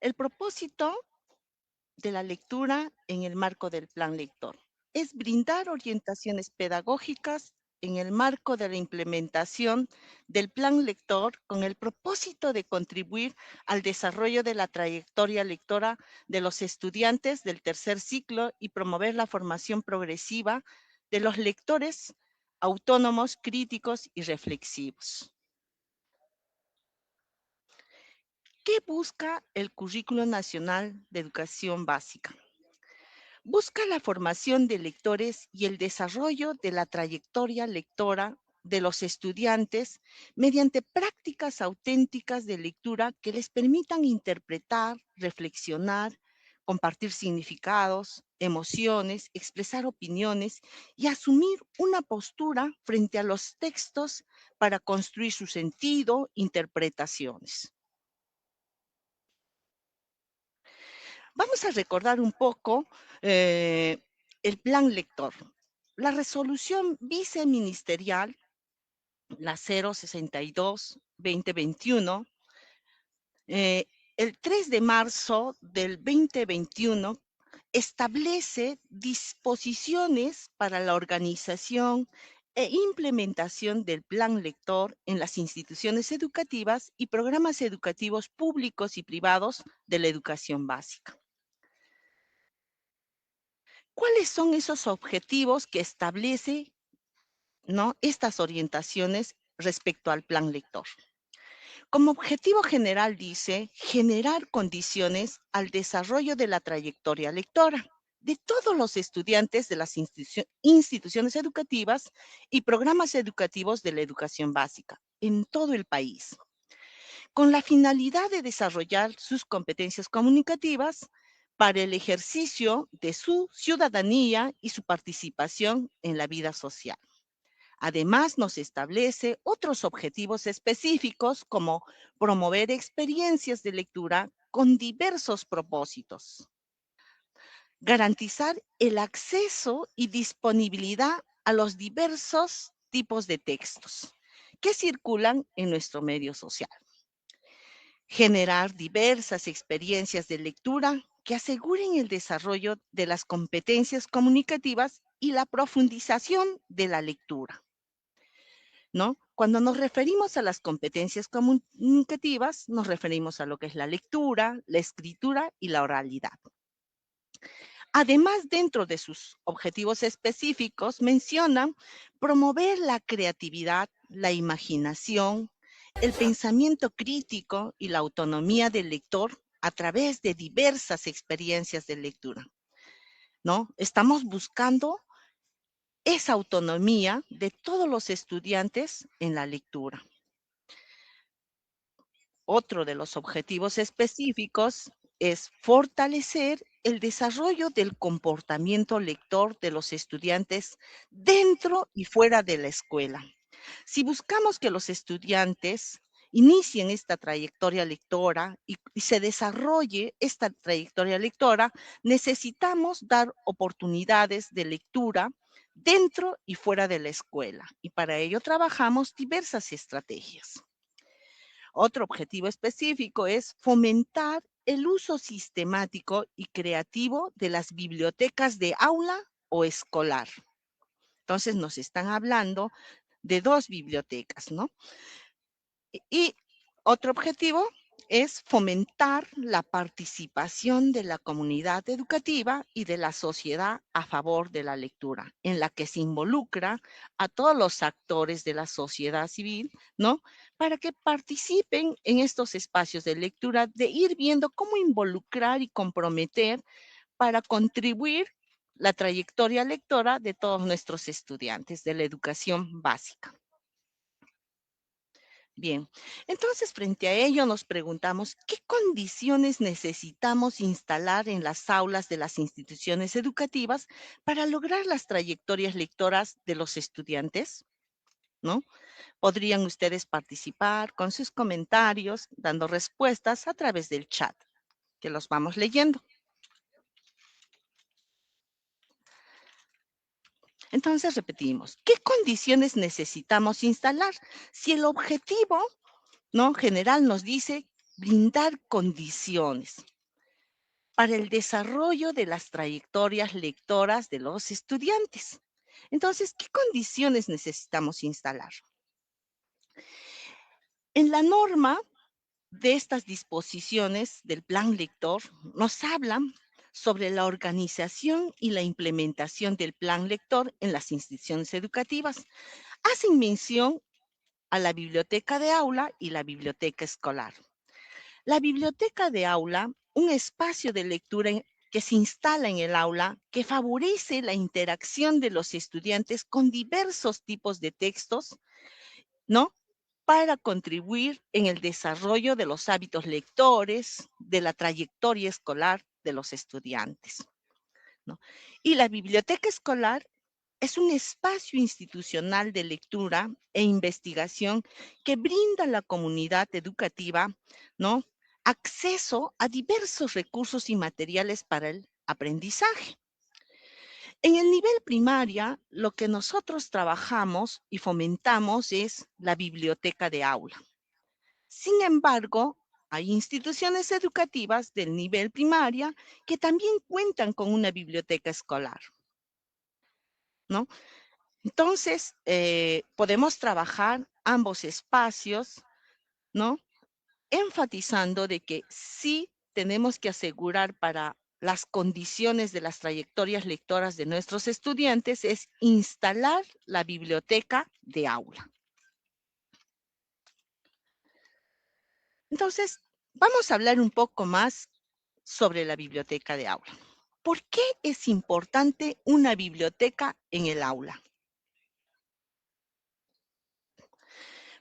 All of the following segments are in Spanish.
El propósito de la lectura en el marco del plan lector es brindar orientaciones pedagógicas en el marco de la implementación del plan lector con el propósito de contribuir al desarrollo de la trayectoria lectora de los estudiantes del tercer ciclo y promover la formación progresiva de los lectores autónomos, críticos y reflexivos. ¿Qué busca el Currículo Nacional de Educación Básica? Busca la formación de lectores y el desarrollo de la trayectoria lectora de los estudiantes mediante prácticas auténticas de lectura que les permitan interpretar, reflexionar, compartir significados, emociones, expresar opiniones y asumir una postura frente a los textos para construir su sentido, interpretaciones. Vamos a recordar un poco el plan lector. La resolución viceministerial, la 062-2021, el 3 de marzo del 2021, establece disposiciones para la organización e implementación del plan lector en las instituciones educativas y programas educativos públicos y privados de la educación básica. ¿Cuáles son esos objetivos que establece, ¿no?, estas orientaciones respecto al plan lector? Como objetivo general dice, generar condiciones al desarrollo de la trayectoria lectora de todos los estudiantes de las instituciones educativas y programas educativos de la educación básica en todo el país, con la finalidad de desarrollar sus competencias comunicativas para el ejercicio de su ciudadanía y su participación en la vida social. Además, nos establece otros objetivos específicos como promover experiencias de lectura con diversos propósitos, garantizar el acceso y disponibilidad a los diversos tipos de textos que circulan en nuestro medio social, generar diversas experiencias de lectura que aseguren el desarrollo de las competencias comunicativas y la profundización de la lectura, ¿no? Cuando nos referimos a las competencias comunicativas, nos referimos a lo que es la lectura, la escritura y la oralidad. Además, dentro de sus objetivos específicos, mencionan promover la creatividad, la imaginación, el pensamiento crítico y la autonomía del lector a través de diversas experiencias de lectura, ¿no? Estamos buscando esa autonomía de todos los estudiantes en la lectura. Otro de los objetivos específicos es fortalecer el desarrollo del comportamiento lector de los estudiantes dentro y fuera de la escuela. Si buscamos que los estudiantes inicien esta trayectoria lectora y se desarrolle esta trayectoria lectora, necesitamos dar oportunidades de lectura dentro y fuera de la escuela. Y para ello trabajamos diversas estrategias. Otro objetivo específico es fomentar el uso sistemático y creativo de las bibliotecas de aula o escolar. Entonces nos están hablando de 2 bibliotecas, ¿no? Y otro objetivo es fomentar la participación de la comunidad educativa y de la sociedad a favor de la lectura, en la que se involucra a todos los actores de la sociedad civil, ¿no? Para que participen en estos espacios de lectura, de ir viendo cómo involucrar y comprometer para contribuir la trayectoria lectora de todos nuestros estudiantes de la educación básica. Bien, entonces frente a ello nos preguntamos, ¿qué condiciones necesitamos instalar en las aulas de las instituciones educativas para lograr las trayectorias lectoras de los estudiantes? ¿No? Podrían ustedes participar con sus comentarios, dando respuestas a través del chat, que los vamos leyendo. Entonces repetimos, ¿qué condiciones necesitamos instalar? Si el objetivo, ¿no?, general nos dice brindar condiciones para el desarrollo de las trayectorias lectoras de los estudiantes. Entonces, ¿qué condiciones necesitamos instalar? En la norma de estas disposiciones del plan lector nos hablan sobre la organización y la implementación del plan lector en las instituciones educativas. Hacen mención a la biblioteca de aula y la biblioteca escolar. La biblioteca de aula, un espacio de lectura que se instala en el aula, que favorece la interacción de los estudiantes con diversos tipos de textos, ¿no? Para contribuir en el desarrollo de los hábitos lectores, de la trayectoria escolar de los estudiantes, ¿no? Y la biblioteca escolar es un espacio institucional de lectura e investigación que brinda a la comunidad educativa, ¿no? Acceso a diversos recursos y materiales para el aprendizaje. En el nivel primaria, lo que nosotros trabajamos y fomentamos es la biblioteca de aula. Sin embargo, hay instituciones educativas del nivel primaria que también cuentan con una biblioteca escolar, ¿no? Entonces, podemos trabajar ambos espacios, ¿no? Enfatizando de que sí tenemos que asegurar para las condiciones de las trayectorias lectoras de nuestros estudiantes es instalar la biblioteca de aula. Entonces, vamos a hablar un poco más sobre la biblioteca de aula. ¿Por qué es importante una biblioteca en el aula?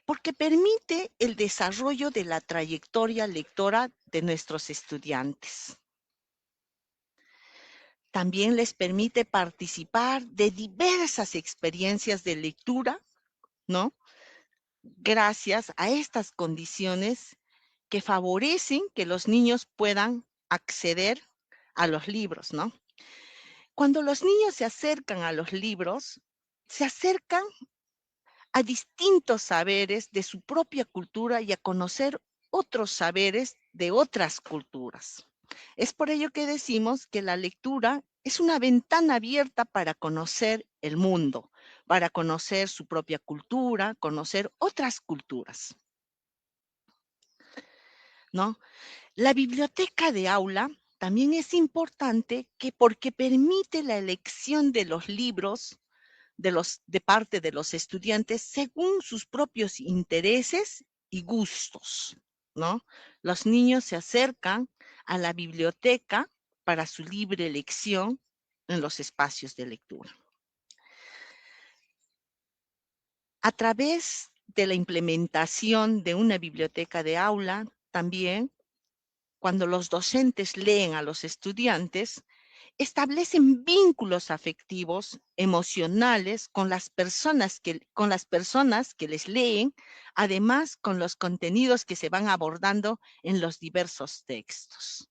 Porque permite el desarrollo de la trayectoria lectora de nuestros estudiantes. También les permite participar de diversas experiencias de lectura, ¿no? Gracias a estas condiciones que favorecen que los niños puedan acceder a los libros, ¿no? Cuando los niños se acercan a los libros, se acercan a distintos saberes de su propia cultura y a conocer otros saberes de otras culturas. Es por ello que decimos que la lectura es una ventana abierta para conocer el mundo, para conocer su propia cultura, conocer otras culturas, ¿no? La biblioteca de aula también es importante porque permite la elección de los libros de parte de los estudiantes según sus propios intereses y gustos, ¿no? Los niños se acercan a la biblioteca para su libre elección en los espacios de lectura. A través de la implementación de una biblioteca de aula, también cuando los docentes leen a los estudiantes, establecen vínculos afectivos, emocionales con las personas que les leen, además con los contenidos que se van abordando en los diversos textos.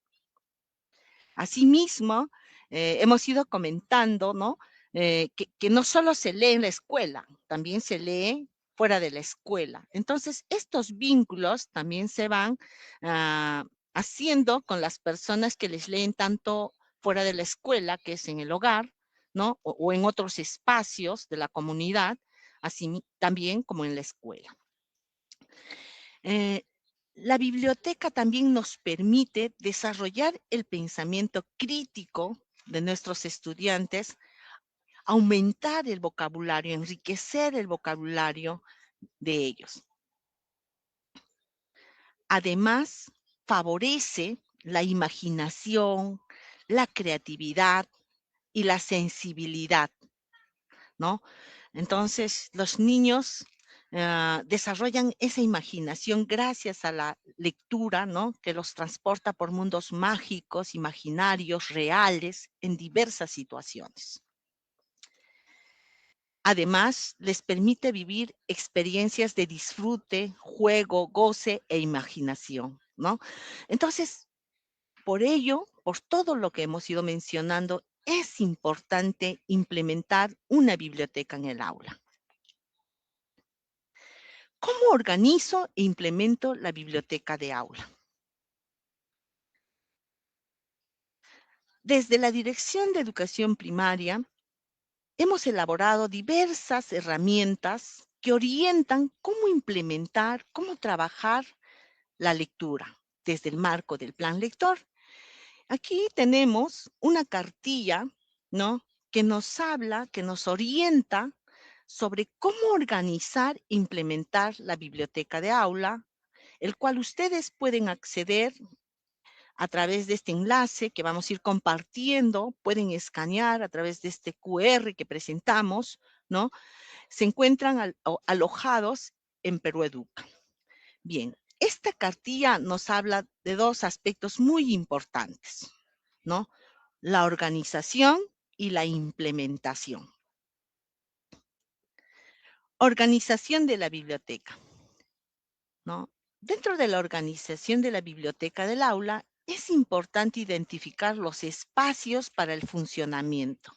Asimismo, hemos ido comentando, ¿no? Que no solo se lee en la escuela, también se lee fuera de la escuela. Entonces, estos vínculos también se van haciendo con las personas que les leen tanto fuera de la escuela, que es en el hogar, ¿no? O en otros espacios de la comunidad, así también como en la escuela. Eh, la biblioteca también nos permite desarrollar el pensamiento crítico de nuestros estudiantes, aumentar el vocabulario, enriquecer el vocabulario de ellos. Además, favorece la imaginación, la creatividad y la sensibilidad, ¿no? Entonces, los niños desarrollan esa imaginación gracias a la lectura, ¿no? Que los transporta por mundos mágicos, imaginarios, reales, en diversas situaciones. Además, les permite vivir experiencias de disfrute, juego, goce e imaginación, ¿no? Entonces, por ello, por todo lo que hemos ido mencionando, es importante implementar una biblioteca en el aula. ¿Cómo organizo e implemento la biblioteca de aula? Desde la Dirección de Educación Primaria, hemos elaborado diversas herramientas que orientan cómo implementar, cómo trabajar la lectura desde el marco del plan lector. Aquí tenemos una cartilla, ¿no? Que nos habla, que nos orienta sobre cómo organizar e implementar la biblioteca de aula, el cual ustedes pueden acceder a través de este enlace que vamos a ir compartiendo, pueden escanear a través de este QR que presentamos, ¿no? Se encuentran alojados en Perú Educa. Bien, esta cartilla nos habla de dos aspectos muy importantes, ¿no? La organización y la implementación. Organización de la biblioteca, ¿no? Dentro de la organización de la biblioteca del aula, es importante identificar los espacios para el funcionamiento.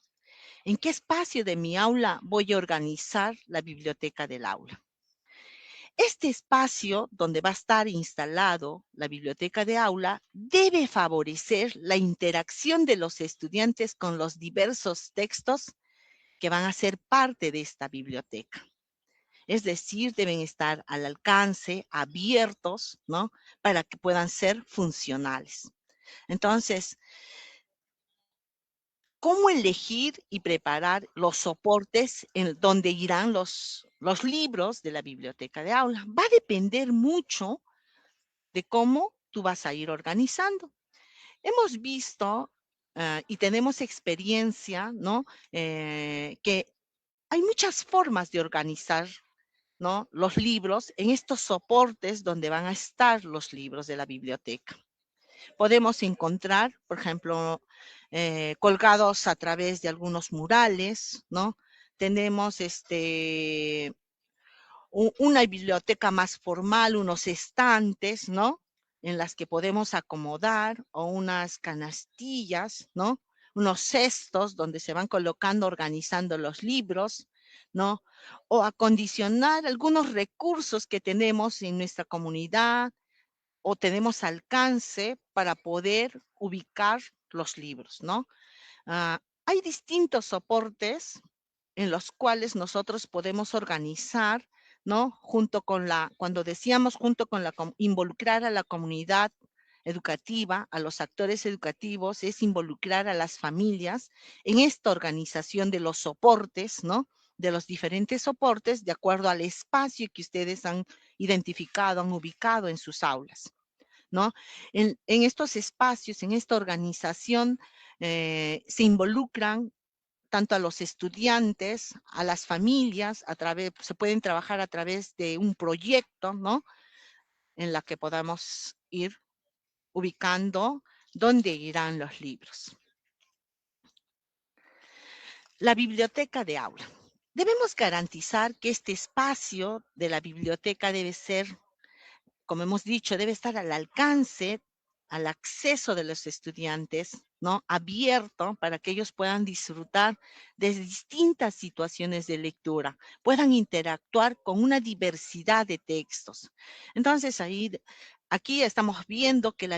¿En qué espacio de mi aula voy a organizar la biblioteca del aula? Este espacio donde va a estar instalado la biblioteca de aula debe favorecer la interacción de los estudiantes con los diversos textos que van a ser parte de esta biblioteca. Es decir, deben estar al alcance, abiertos, ¿no? Para que puedan ser funcionales. Entonces, ¿cómo elegir y preparar los soportes en donde irán los libros de la biblioteca de aula? Va a depender mucho de cómo tú vas a ir organizando. Hemos visto y tenemos experiencia, ¿no? Que hay muchas formas de organizar, ¿no? Los libros en estos soportes donde van a estar los libros de la biblioteca. Podemos encontrar, por ejemplo, colgados a través de algunos murales, ¿no? Tenemos una biblioteca más formal, unos estantes, ¿no? En las que podemos acomodar, o unas canastillas, ¿no? Unos cestos donde se van colocando, organizando los libros, ¿no? O acondicionar algunos recursos que tenemos en nuestra comunidad o tenemos alcance para poder ubicar los libros, ¿no? Hay distintos soportes en los cuales nosotros podemos organizar, ¿no? Cuando decíamos involucrar a la comunidad educativa, a los actores educativos, es involucrar a las familias en esta organización de los soportes, ¿no? De los diferentes soportes de acuerdo al espacio que ustedes han identificado, han ubicado en sus aulas, ¿no? En estos espacios, en esta organización, se involucran tanto a los estudiantes, a las familias, se pueden trabajar a través de un proyecto, ¿no? En la que podamos ir ubicando dónde irán los libros. La biblioteca de aula. Debemos garantizar que este espacio de la biblioteca debe ser, como hemos dicho, debe estar al alcance, al acceso de los estudiantes, ¿no? Abierto para que ellos puedan disfrutar de distintas situaciones de lectura, puedan interactuar con una diversidad de textos. Entonces, aquí estamos viendo que en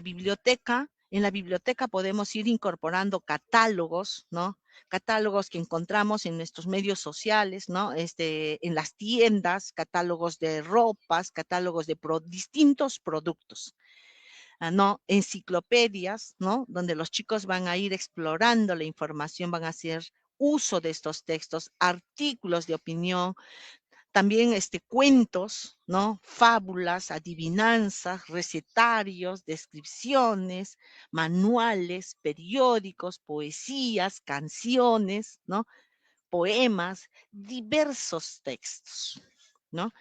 la biblioteca podemos ir incorporando catálogos, ¿no? Catálogos que encontramos en nuestros medios sociales, ¿no? En las tiendas, catálogos de ropas, catálogos de distintos productos, ¿no? Enciclopedias, ¿no? Donde los chicos van a ir explorando la información, van a hacer uso de estos textos, artículos de opinión, también cuentos, ¿no? Fábulas, adivinanzas, recetarios, descripciones, manuales, periódicos, poesías, canciones, ¿no? Poemas, diversos textos, ¿no?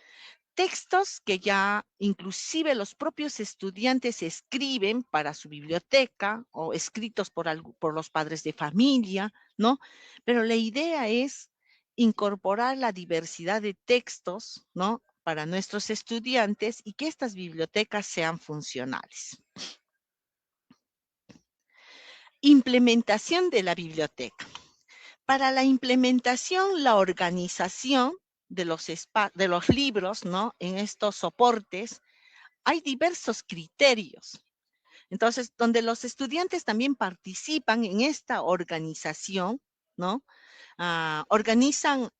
Textos que ya inclusive los propios estudiantes escriben para su biblioteca o escritos por los padres de familia, ¿no? Pero la idea es incorporar la diversidad de textos, ¿no? Para nuestros estudiantes y que estas bibliotecas sean funcionales. Implementación de la biblioteca. Para la implementación, la organización de los libros, ¿no? En estos soportes, hay diversos criterios. Entonces, donde los estudiantes también participan en esta organización, ¿no? Organizan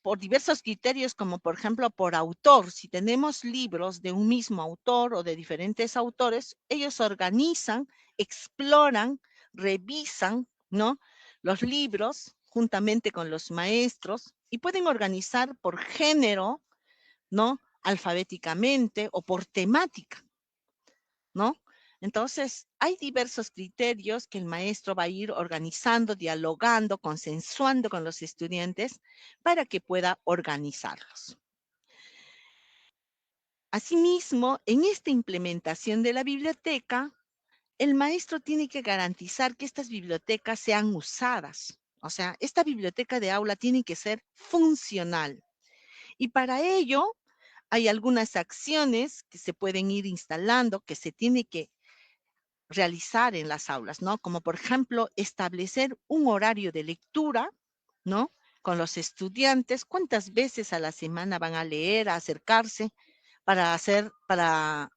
por diversos criterios, como por ejemplo por autor. Si tenemos libros de un mismo autor o de diferentes autores, ellos organizan, exploran, revisan, ¿no? Los libros juntamente con los maestros y pueden organizar por género, ¿no? Alfabéticamente o por temática, ¿no? Entonces, hay diversos criterios que el maestro va a ir organizando, dialogando, consensuando con los estudiantes para que pueda organizarlos. Asimismo, en esta implementación de la biblioteca, el maestro tiene que garantizar que estas bibliotecas sean usadas. O sea, esta biblioteca de aula tiene que ser funcional. Y para ello, hay algunas acciones que se pueden ir instalando, que se tiene que realizar en las aulas, ¿no? Como por ejemplo, establecer un horario de lectura, ¿no? Con los estudiantes, cuántas veces a la semana van a leer, a acercarse para hacer, para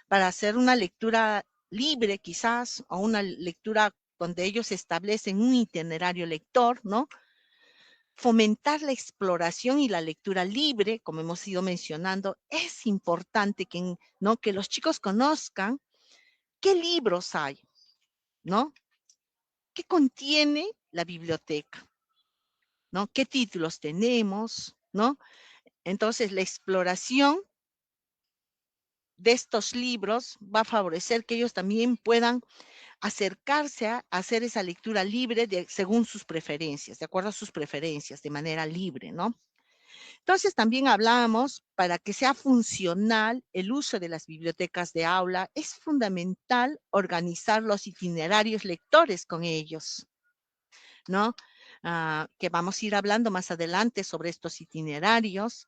hacer una lectura libre quizás, o una lectura donde ellos establecen un itinerario lector, ¿no? Fomentar la exploración y la lectura libre, como hemos ido mencionando, es importante que, ¿no? Que los chicos conozcan qué libros hay, ¿no? ¿Qué contiene la biblioteca? ¿No? ¿Qué títulos tenemos? ¿No? Entonces, la exploración de estos libros va a favorecer que ellos también puedan acercarse a hacer esa lectura libre según sus preferencias, de acuerdo a sus preferencias, de manera libre, ¿no? Entonces, también hablamos, para que sea funcional el uso de las bibliotecas de aula, es fundamental organizar los itinerarios lectores con ellos, ¿no? Que vamos a ir hablando más adelante sobre estos itinerarios.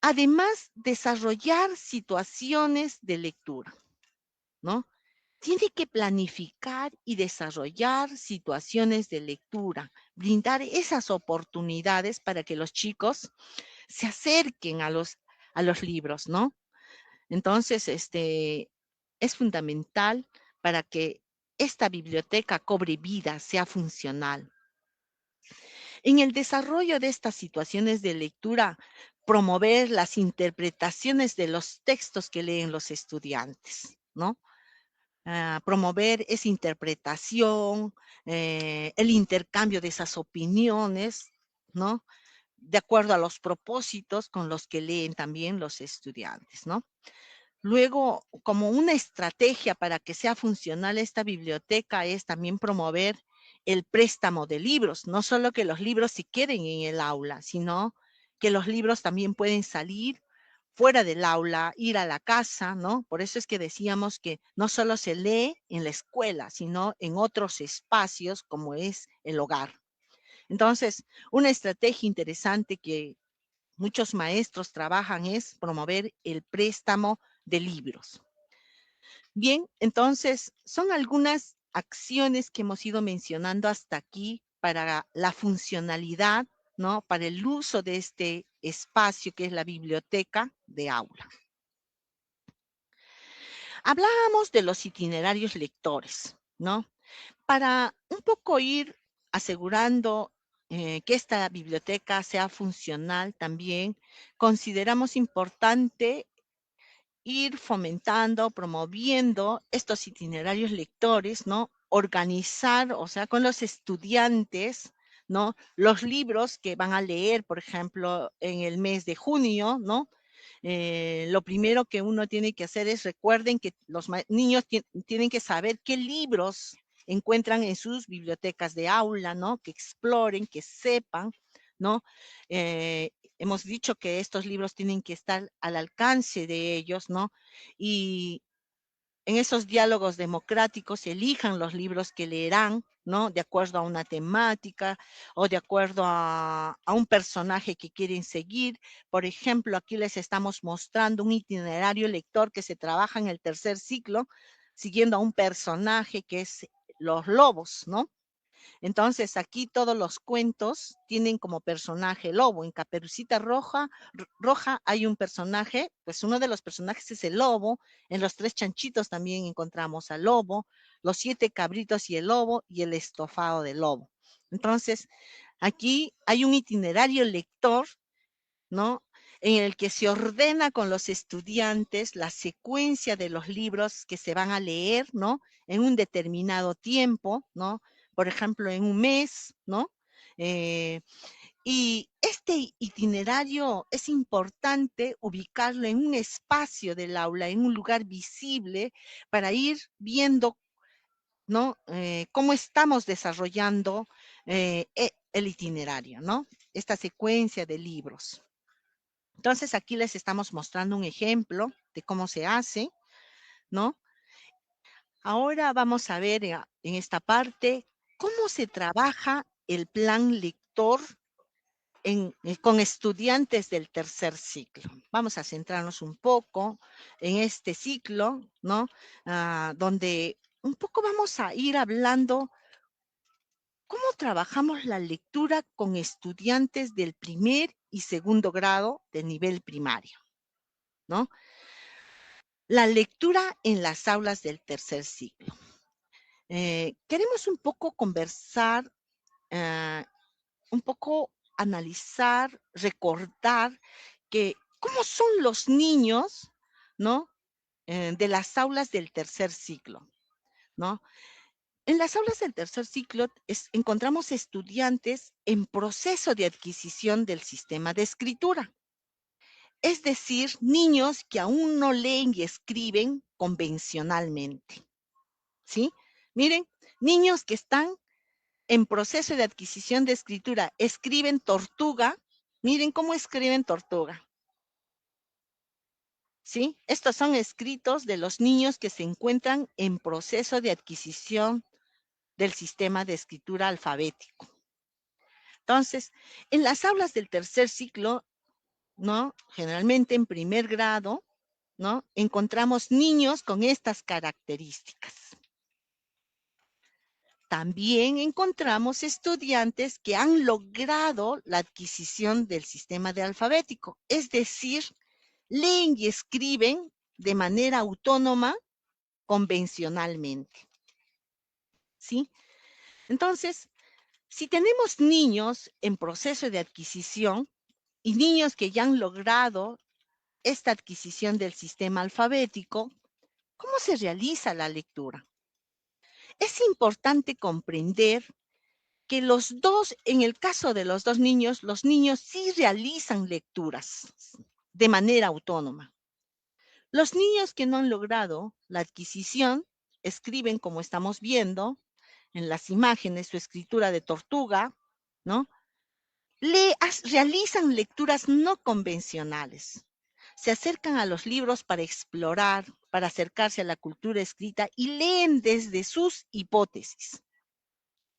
Además, desarrollar situaciones de lectura, ¿no? Tiene que planificar y desarrollar situaciones de lectura, brindar esas oportunidades para que los chicos se acerquen a los libros, ¿no? Entonces, es fundamental para que esta biblioteca cobre vida, sea funcional. En el desarrollo de estas situaciones de lectura, promover las interpretaciones de los textos que leen los estudiantes, ¿no? Promover esa interpretación, el intercambio de esas opiniones, ¿no? De acuerdo a los propósitos con los que leen también los estudiantes, ¿no? Luego, como una estrategia para que sea funcional esta biblioteca es también promover el préstamo de libros, no solo que los libros se queden en el aula, sino que los libros también pueden salir fuera del aula, ir a la casa, ¿no? Por eso es que decíamos que no solo se lee en la escuela, sino en otros espacios como es el hogar. Entonces, una estrategia interesante que muchos maestros trabajan es promover el préstamo de libros. Bien, entonces son algunas acciones que hemos ido mencionando hasta aquí para la funcionalidad, ¿no? Para el uso de este espacio que es la biblioteca de aula. Hablábamos de los itinerarios lectores, ¿no? Para un poco ir asegurando que esta biblioteca sea funcional también, consideramos importante ir fomentando, promoviendo estos itinerarios lectores, ¿no? Organizar, o sea, con los estudiantes, ¿no? Los libros que van a leer, por ejemplo, en el mes de junio, ¿no? Lo primero que uno tiene que hacer es, recuerden que los niños tienen que saber qué libros encuentran en sus bibliotecas de aula, ¿no? Que exploren, que sepan, ¿no? Hemos dicho que estos libros tienen que estar al alcance de ellos, ¿no? Y en esos diálogos democráticos elijan los libros que leerán, ¿no? De acuerdo a una temática o de acuerdo a un personaje que quieren seguir. Por ejemplo, aquí les estamos mostrando un itinerario lector que se trabaja en el tercer ciclo, siguiendo a un personaje que es los lobos, ¿no? Entonces, aquí todos los cuentos tienen como personaje el lobo. En Caperucita Roja hay un personaje, pues uno de los personajes es el lobo. En Los Tres Chanchitos también encontramos al lobo, Los Siete Cabritos y el lobo y el estofado del lobo. Entonces, aquí hay un itinerario lector, ¿no? En el que se ordena con los estudiantes la secuencia de los libros que se van a leer, ¿no? En un determinado tiempo, ¿no? Por ejemplo, en un mes, ¿no? Eh, y este itinerario es importante ubicarlo en un espacio del aula, en un lugar visible, para ir viendo, ¿no? Cómo estamos desarrollando el itinerario, ¿no? Esta secuencia de libros. Entonces aquí les estamos mostrando un ejemplo de cómo se hace, ¿no? Ahora vamos a ver en esta parte cómo se trabaja el plan lector con estudiantes del tercer ciclo. Vamos a centrarnos un poco en este ciclo, ¿no? Donde un poco vamos a ir hablando cómo trabajamos la lectura con estudiantes del primer y segundo grado de nivel primario, ¿no? La lectura en las aulas del tercer ciclo. Queremos un poco conversar, eh, un poco analizar, recordar que cómo son los niños, ¿no? De las aulas del tercer ciclo, ¿no? En las aulas del tercer ciclo encontramos estudiantes en proceso de adquisición del sistema de escritura, es decir, niños que aún no leen y escriben convencionalmente. ¿Sí? Miren, niños que están en proceso de adquisición de escritura, escriben tortuga, miren cómo escriben tortuga. ¿Sí? Estos son escritos de los niños que se encuentran en proceso de adquisición del sistema de escritura alfabético. Entonces, en las aulas del tercer ciclo, ¿no? Generalmente en primer grado, ¿no? Encontramos niños con estas características. También encontramos estudiantes que han logrado la adquisición del sistema de alfabético, es decir, leen y escriben de manera autónoma convencionalmente. ¿Sí? Entonces, si tenemos niños en proceso de adquisición y niños que ya han logrado esta adquisición del sistema alfabético, ¿cómo se realiza la lectura? Es importante comprender que los dos, en el caso de los niños sí realizan lecturas de manera autónoma. Los niños que no han logrado la adquisición escriben, como estamos viendo en las imágenes, su escritura de tortuga, ¿no? Realizan lecturas no convencionales. Se acercan a los libros para explorar, para acercarse a la cultura escrita y leen desde sus hipótesis,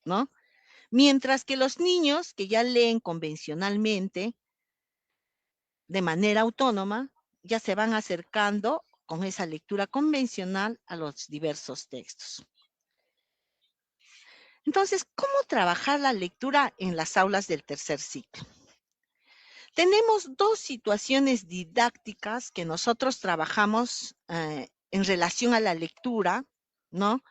¿no? Mientras que los niños que ya leen convencionalmente, de manera autónoma, ya se van acercando con esa lectura convencional a los diversos textos. Entonces, ¿cómo trabajar la lectura en las aulas del tercer ciclo? Tenemos dos situaciones didácticas que nosotros trabajamos en relación a la lectura, ¿no?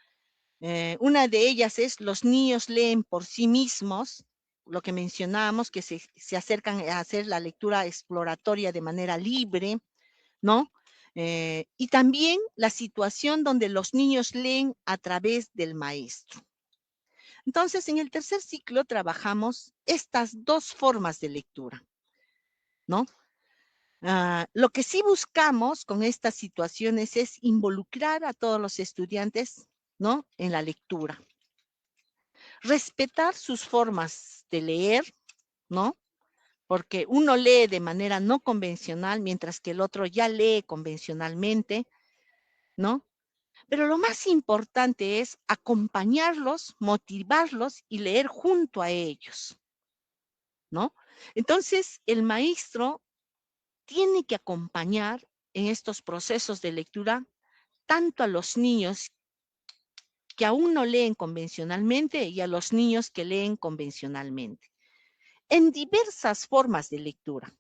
Una de ellas es los niños leen por sí mismos, lo que mencionábamos, que se acercan a hacer la lectura exploratoria de manera libre, ¿no? Y también la situación donde los niños leen a través del maestro. Entonces, en el tercer ciclo trabajamos estas dos formas de lectura, ¿no? Lo que sí buscamos con estas situaciones es involucrar a todos los estudiantes, ¿no? En la lectura. Respetar sus formas de leer, ¿no? Porque uno lee de manera no convencional, mientras que el otro ya lee convencionalmente, ¿no? Pero lo más importante es acompañarlos, motivarlos y leer junto a ellos, ¿no? Entonces, el maestro tiene que acompañar en estos procesos de lectura tanto a los niños que aún no leen convencionalmente y a los niños que leen convencionalmente, en diversas formas de lectura,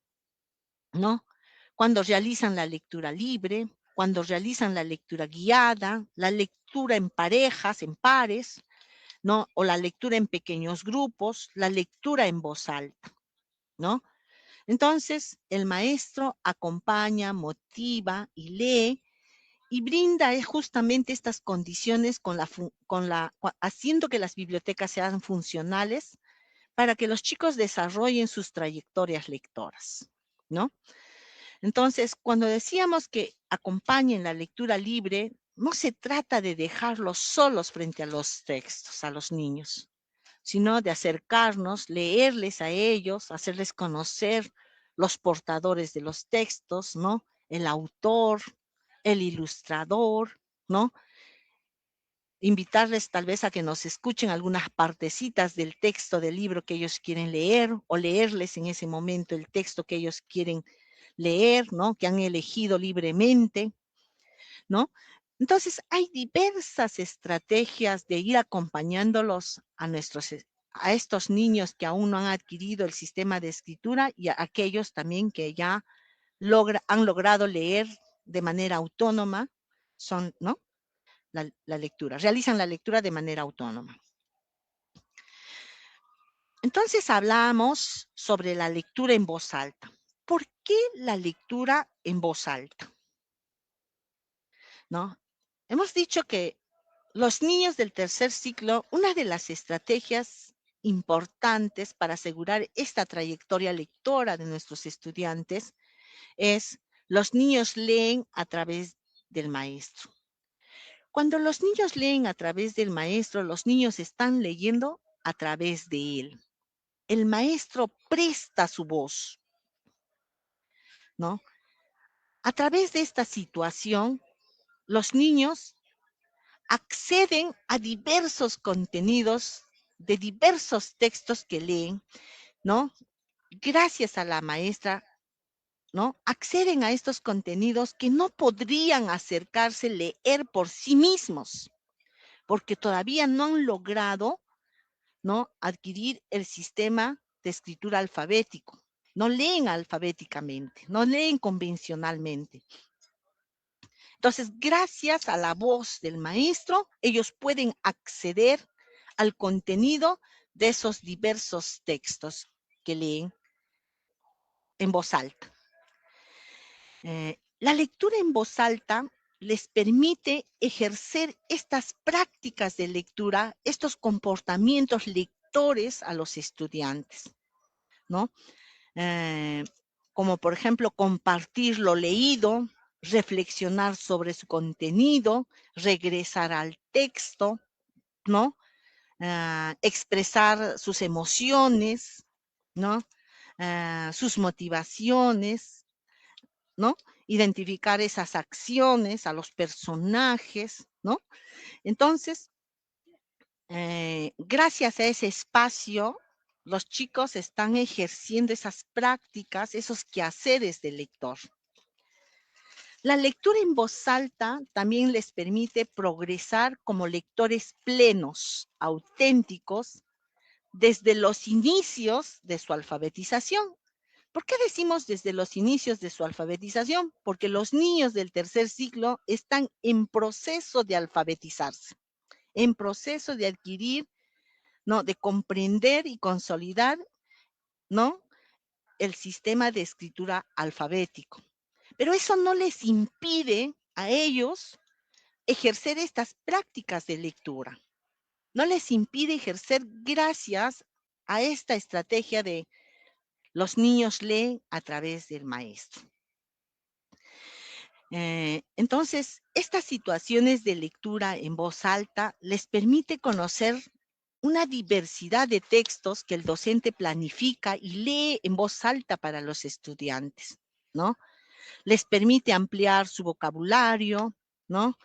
¿no? Cuando realizan la lectura libre, cuando realizan la lectura guiada, la lectura en parejas, en pares, ¿no? O la lectura en pequeños grupos, la lectura en voz alta, ¿no? Entonces, el maestro acompaña, motiva y lee y brinda justamente estas condiciones haciendo que las bibliotecas sean funcionales para que los chicos desarrollen sus trayectorias lectoras, ¿no? Entonces, cuando decíamos que acompañen la lectura libre, no se trata de dejarlos solos frente a los textos, a los niños, sino de acercarnos, leerles a ellos, hacerles conocer los portadores de los textos, ¿no? El autor, el ilustrador, ¿no? Invitarles tal vez a que nos escuchen algunas partecitas del texto del libro que ellos quieren leer o leerles en ese momento el texto que ellos quieren leer, ¿no? Que han elegido libremente, ¿no? Entonces, hay diversas estrategias de ir acompañándolos a estos niños que aún no han adquirido el sistema de escritura y a aquellos también que ya han logrado leer de manera autónoma, ¿no? La lectura, realizan la lectura de manera autónoma. Entonces hablamos sobre la lectura en voz alta. ¿Por qué la lectura en voz alta? ¿No? Hemos dicho que los niños del tercer ciclo, una de las estrategias importantes para asegurar esta trayectoria lectora de nuestros estudiantes es los niños leen a través del maestro. Cuando los niños leen a través del maestro, los niños están leyendo a través de él. El maestro presta su voz, ¿no? A través de esta situación, los niños acceden a diversos contenidos de diversos textos que leen, ¿no? Gracias a la maestra, ¿no? Acceden a estos contenidos que no podrían acercarse a leer por sí mismos, porque todavía no han logrado, ¿no? Adquirir el sistema de escritura alfabético. No leen alfabéticamente, no leen convencionalmente. Entonces, gracias a la voz del maestro, ellos pueden acceder al contenido de esos diversos textos que leen en voz alta. La lectura en voz alta les permite ejercer estas prácticas de lectura, estos comportamientos lectores a los estudiantes, ¿no? Como por ejemplo compartir lo leído, reflexionar sobre su contenido, regresar al texto, ¿no? Expresar sus emociones, ¿no? Sus motivaciones, ¿no? Identificar esas acciones a los personajes, ¿no? Entonces, gracias a ese espacio, los chicos están ejerciendo esas prácticas, esos quehaceres del lector. La lectura en voz alta también les permite progresar como lectores plenos, auténticos, desde los inicios de su alfabetización. ¿Por qué decimos desde los inicios de su alfabetización? Porque los niños del tercer ciclo están en proceso de alfabetizarse, en proceso de adquirir, ¿no? De comprender y consolidar, ¿no? El sistema de escritura alfabético. Pero eso no les impide a ellos ejercer estas prácticas de lectura. No les impide ejercer gracias a esta estrategia de los niños leen a través del maestro. Entonces, estas situaciones de lectura en voz alta les permite conocer una diversidad de textos que el docente planifica y lee en voz alta para los estudiantes, ¿no? Les permite ampliar su vocabulario, ¿no?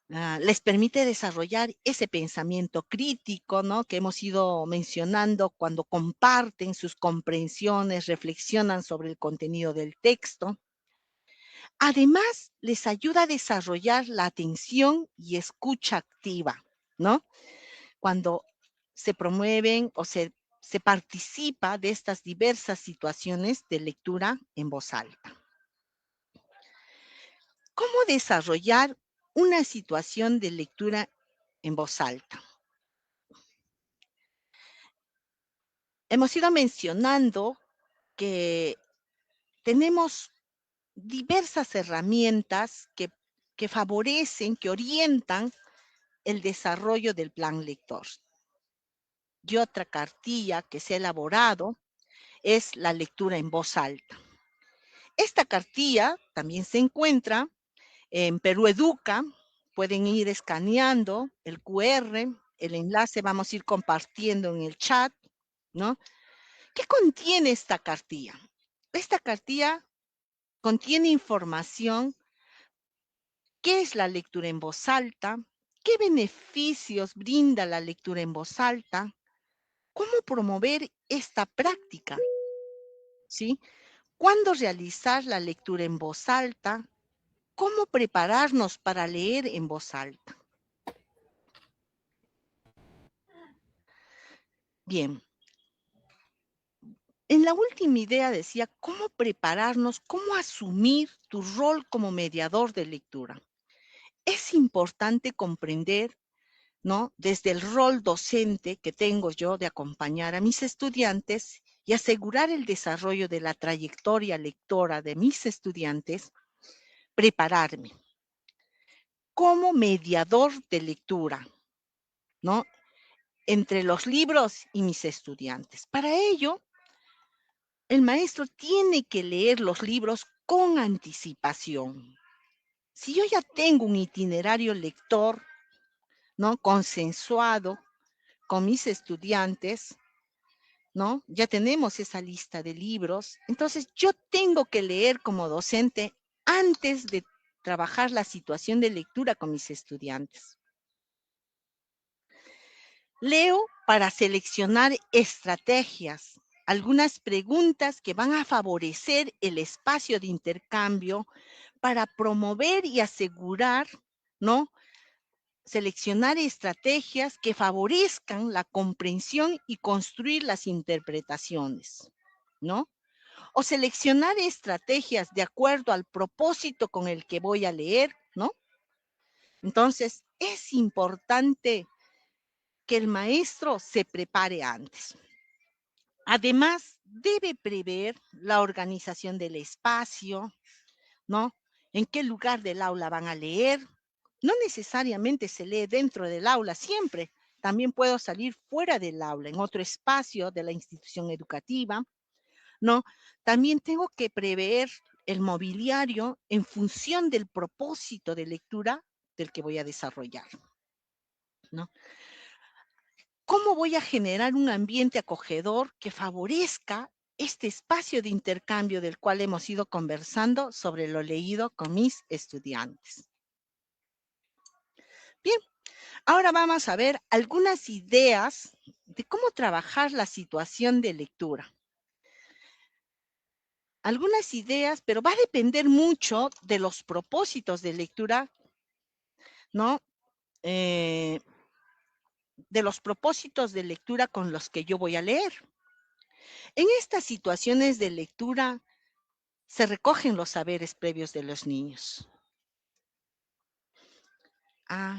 Les permite desarrollar ese pensamiento crítico, ¿no? Que hemos ido mencionando cuando comparten sus comprensiones, reflexionan sobre el contenido del texto. Además, les ayuda a desarrollar la atención y escucha activa, ¿no? Cuando se promueven o se participa de estas diversas situaciones de lectura en voz alta. ¿Cómo desarrollar una situación de lectura en voz alta? Hemos ido mencionando que tenemos diversas herramientas que favorecen, que orientan el desarrollo del plan lector. Y otra cartilla que se ha elaborado es la lectura en voz alta. Esta cartilla también se encuentra en Perú Educa. Pueden ir escaneando el QR, el enlace vamos a ir compartiendo en el chat, ¿no? ¿Qué contiene esta cartilla? Esta cartilla contiene información. ¿Qué es la lectura en voz alta? ¿Qué beneficios brinda la lectura en voz alta? ¿Cómo promover esta práctica? ¿Sí? ¿Cuándo realizar la lectura en voz alta? ¿Cómo prepararnos para leer en voz alta? Bien, en la última idea decía cómo prepararnos, cómo asumir tu rol como mediador de lectura. Es importante comprender, ¿no? Desde el rol docente que tengo yo de acompañar a mis estudiantes y asegurar el desarrollo de la trayectoria lectora de mis estudiantes, prepararme como mediador de lectura, ¿no? Entre los libros y mis estudiantes. Para ello, el maestro tiene que leer los libros con anticipación. Si yo ya tengo un itinerario lector, ¿no? Consensuado con mis estudiantes, ¿no? Ya tenemos esa lista de libros. Entonces, yo tengo que leer como docente antes de trabajar la situación de lectura con mis estudiantes. Leo para seleccionar estrategias, algunas preguntas que van a favorecer el espacio de intercambio para promover y asegurar, ¿no? Seleccionar estrategias que favorezcan la comprensión y construir las interpretaciones, ¿no? O seleccionar estrategias de acuerdo al propósito con el que voy a leer, ¿no? Entonces, es importante que el maestro se prepare antes. Además, debe prever la organización del espacio, ¿no? En qué lugar del aula van a leer. No necesariamente se lee dentro del aula siempre. También puedo salir fuera del aula, en otro espacio de la institución educativa, ¿no? También tengo que prever el mobiliario en función del propósito de lectura del que voy a desarrollar, ¿no? ¿Cómo voy a generar un ambiente acogedor que favorezca este espacio de intercambio del cual hemos ido conversando sobre lo leído con mis estudiantes? Bien, ahora vamos a ver algunas ideas de cómo trabajar la situación de lectura. Algunas ideas, pero va a depender mucho de los propósitos de lectura, ¿no? Eh, de los propósitos de lectura con los que yo voy a leer. En estas situaciones de lectura se recogen los saberes previos de los niños.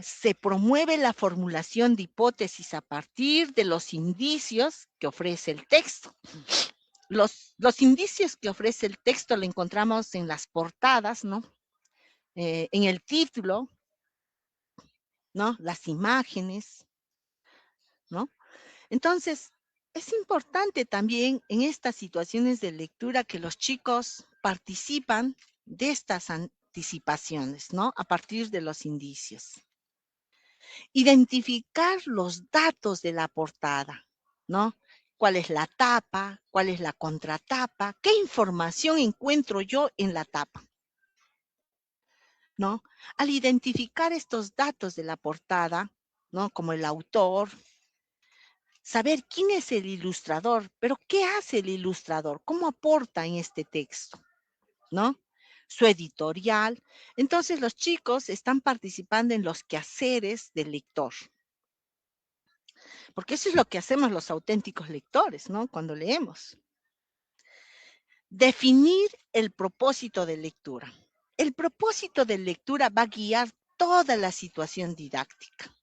Se promueve la formulación de hipótesis a partir de los indicios que ofrece el texto. Los indicios que ofrece el texto lo encontramos en las portadas, ¿no? En el título, ¿no? Las imágenes, ¿no? Entonces, es importante también en estas situaciones de lectura que los chicos participan de estas anticipaciones, ¿no? A partir de los indicios. Identificar los datos de la portada, ¿no? ¿Cuál es la tapa? ¿Cuál es la contratapa? ¿Qué información encuentro yo en la tapa? ¿No? Al identificar estos datos de la portada, ¿no? Como el autor, saber quién es el ilustrador, pero ¿qué hace el ilustrador? ¿Cómo aporta en este texto? ¿No? Su editorial. Entonces los chicos están participando en los quehaceres del lector, porque eso es lo que hacemos los auténticos lectores, ¿no? Cuando leemos. Definir el propósito de lectura. El propósito de lectura va a guiar toda la situación didáctica.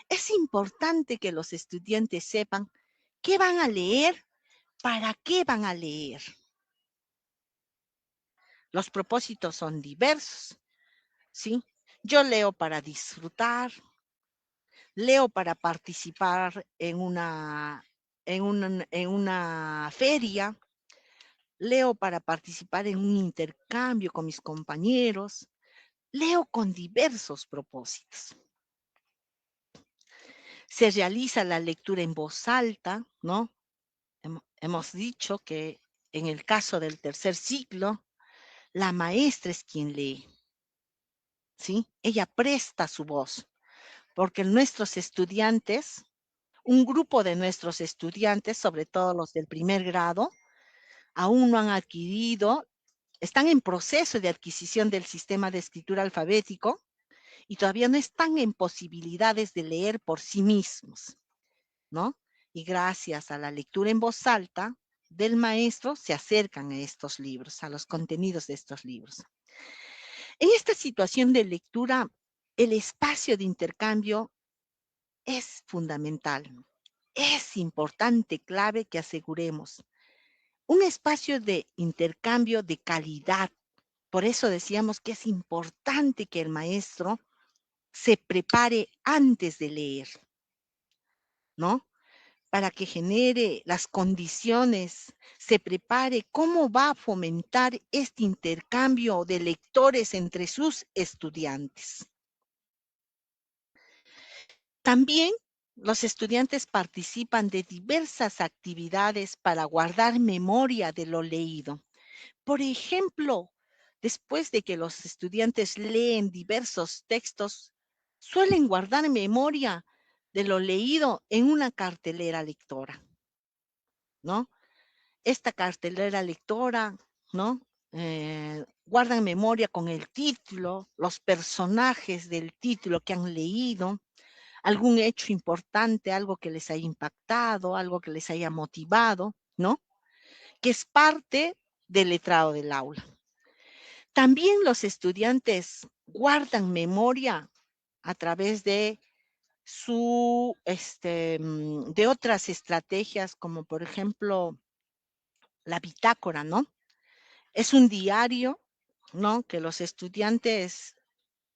Es importante que los estudiantes sepan qué van a leer, para qué van a leer. Los propósitos son diversos, ¿sí? Yo leo para disfrutar, leo para participar en una feria, leo para participar en un intercambio con mis compañeros, leo con diversos propósitos. Se realiza la lectura en voz alta, ¿no? Hemos dicho que en el caso del tercer ciclo, la maestra es quien lee, ¿sí? Ella presta su voz, porque nuestros estudiantes, un grupo de nuestros estudiantes, sobre todo los del primer grado, aún no han adquirido, están en proceso de adquisición del sistema de escritura alfabético y todavía no están en posibilidades de leer por sí mismos, ¿no? Y gracias a la lectura en voz alta del maestro se acercan a estos libros, a los contenidos de estos libros. En esta situación de lectura, el espacio de intercambio es fundamental. Es importante, clave que aseguremos un espacio de intercambio de calidad. Por eso decíamos que es importante que el maestro se prepare antes de leer, ¿no? Para que genere las condiciones, se prepare cómo va a fomentar este intercambio de lectores entre sus estudiantes. También los estudiantes participan de diversas actividades para guardar memoria de lo leído. Por ejemplo, después de que los estudiantes leen diversos textos, suelen guardar memoria de lo leído en una cartelera lectora, ¿no? Esta cartelera lectora, ¿no? Guardan memoria con el título, los personajes del título que han leído, algún hecho importante, algo que les haya impactado, algo que les haya motivado, ¿no? Que es parte del letrado del aula. También los estudiantes guardan memoria a través de de otras estrategias, como por ejemplo la bitácora, ¿no? Es un diario, ¿no? Que los estudiantes,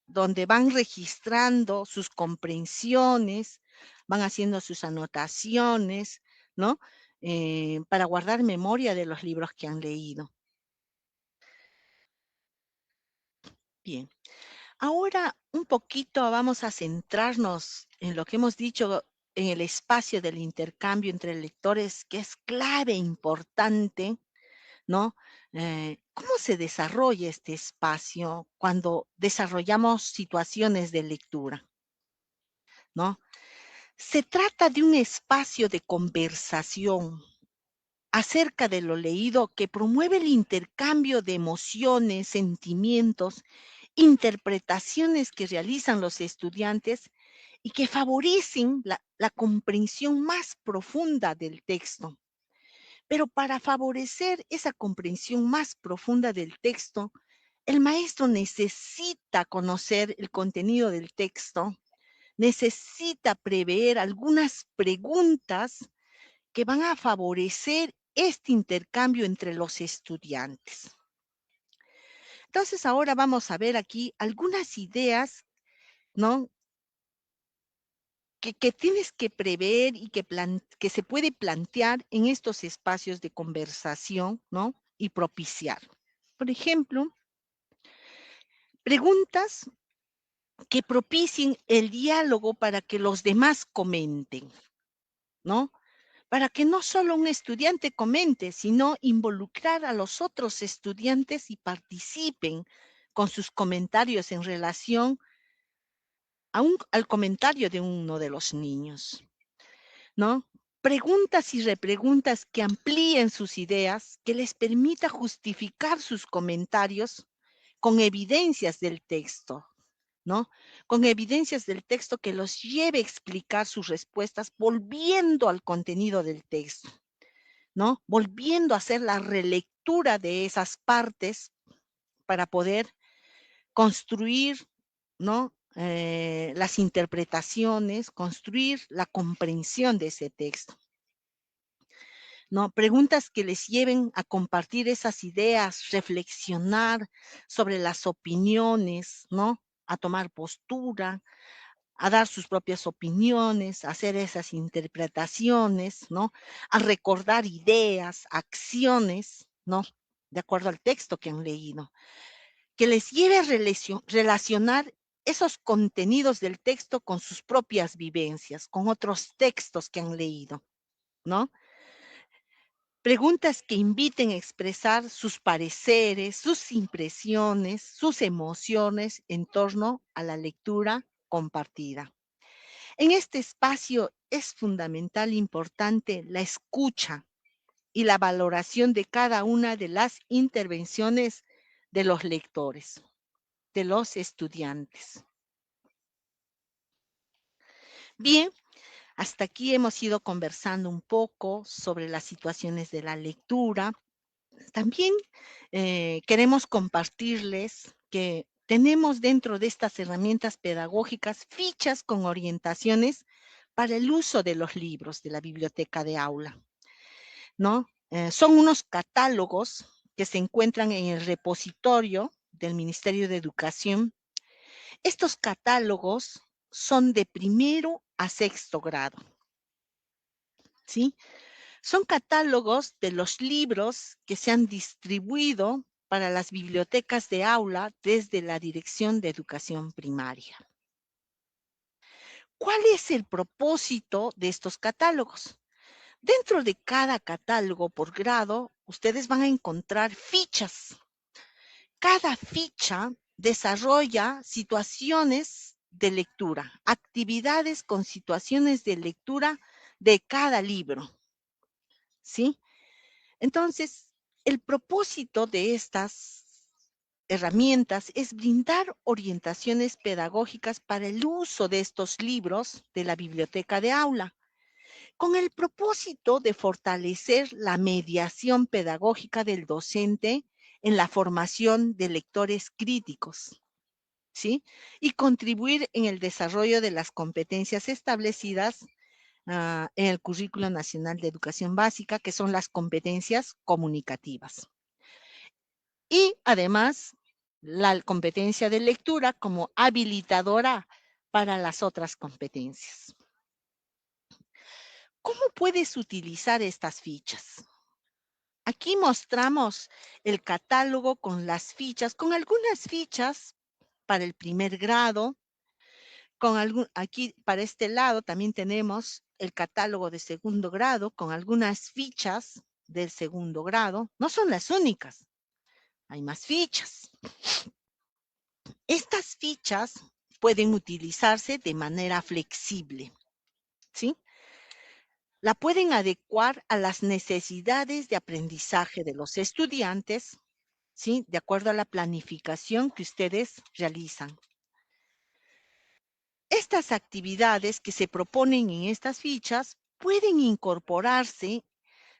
donde van registrando sus comprensiones, van haciendo sus anotaciones, ¿no? Para guardar memoria de los libros que han leído. Bien, ahora un poquito vamos a centrarnos en lo que hemos dicho en el espacio del intercambio entre lectores, que es clave, importante, ¿no? ¿Cómo se desarrolla este espacio cuando desarrollamos situaciones de lectura, ¿no? Se trata de un espacio de conversación acerca de lo leído que promueve el intercambio de emociones, sentimientos, interpretaciones que realizan los estudiantes y que favorecen la comprensión más profunda del texto. Pero para favorecer esa comprensión más profunda del texto, el maestro necesita conocer el contenido del texto, necesita prever algunas preguntas que van a favorecer este intercambio entre los estudiantes. Entonces, ahora vamos a ver aquí algunas ideas, ¿no? Que tienes que prever y que se puede plantear en estos espacios de conversación, ¿no? Y propiciar. Por ejemplo, preguntas que propicien el diálogo para que los demás comenten, ¿no? Para que no solo un estudiante comente, sino involucrar a los otros estudiantes y participen con sus comentarios en relación al comentario de uno de los niños, ¿no? Preguntas y repreguntas que amplíen sus ideas, que les permita justificar sus comentarios con evidencias del texto, ¿no? Con evidencias del texto que los lleve a explicar sus respuestas volviendo al contenido del texto, ¿no? Volviendo a hacer la relectura de esas partes para poder construir, ¿no? Las interpretaciones, construir la comprensión de ese texto, ¿no? Preguntas que les lleven a compartir esas ideas, reflexionar sobre las opiniones, ¿no? A tomar postura, a dar sus propias opiniones, a hacer esas interpretaciones, ¿no? A recordar ideas, acciones, ¿no? De acuerdo al texto que han leído, que les lleve a relacionar esos contenidos del texto con sus propias vivencias, con otros textos que han leído, ¿no? Preguntas que inviten a expresar sus pareceres, sus impresiones, sus emociones en torno a la lectura compartida. En este espacio es fundamental e importante la escucha y la valoración de cada una de las intervenciones de los lectores, de los estudiantes. Bien, hasta aquí hemos ido conversando un poco sobre las situaciones de la lectura. También queremos compartirles que tenemos dentro de estas herramientas pedagógicas fichas con orientaciones para el uso de los libros de la biblioteca de aula, ¿no? Son unos catálogos que se encuentran en el repositorio del Ministerio de Educación. Estos catálogos son de primero a sexto grado, ¿sí? Son catálogos de los libros que se han distribuido para las bibliotecas de aula desde la Dirección de Educación Primaria. ¿Cuál es el propósito de estos catálogos? Dentro de cada catálogo por grado, ustedes van a encontrar fichas. Cada ficha desarrolla situaciones de lectura, actividades con situaciones de lectura de cada libro, ¿sí? Entonces, el propósito de estas herramientas es brindar orientaciones pedagógicas para el uso de estos libros de la biblioteca de aula, con el propósito de fortalecer la mediación pedagógica del docente en la formación de lectores críticos, ¿sí? Y contribuir en el desarrollo de las competencias establecidas en el Currículo Nacional de Educación Básica, que son las competencias comunicativas. Y además, la competencia de lectura como habilitadora para las otras competencias. ¿Cómo puedes utilizar estas fichas? Aquí mostramos el catálogo con las fichas, con algunas fichas para el primer grado, aquí para este lado también tenemos el catálogo de segundo grado con algunas fichas del segundo grado. No son las únicas, hay más fichas. Estas fichas pueden utilizarse de manera flexible, ¿sí? La pueden adecuar a las necesidades de aprendizaje de los estudiantes, ¿sí? De acuerdo a la planificación que ustedes realizan. Estas actividades que se proponen en estas fichas pueden incorporarse,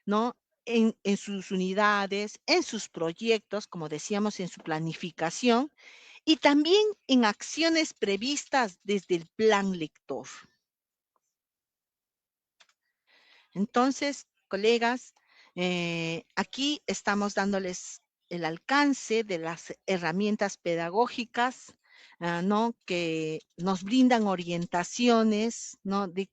¿no? En sus unidades, en sus proyectos, como decíamos, en su planificación, y también en acciones previstas desde el plan lector. Entonces, colegas, aquí estamos dándoles el alcance de las herramientas pedagógicas, ¿no? Que nos brindan orientaciones, ¿no? De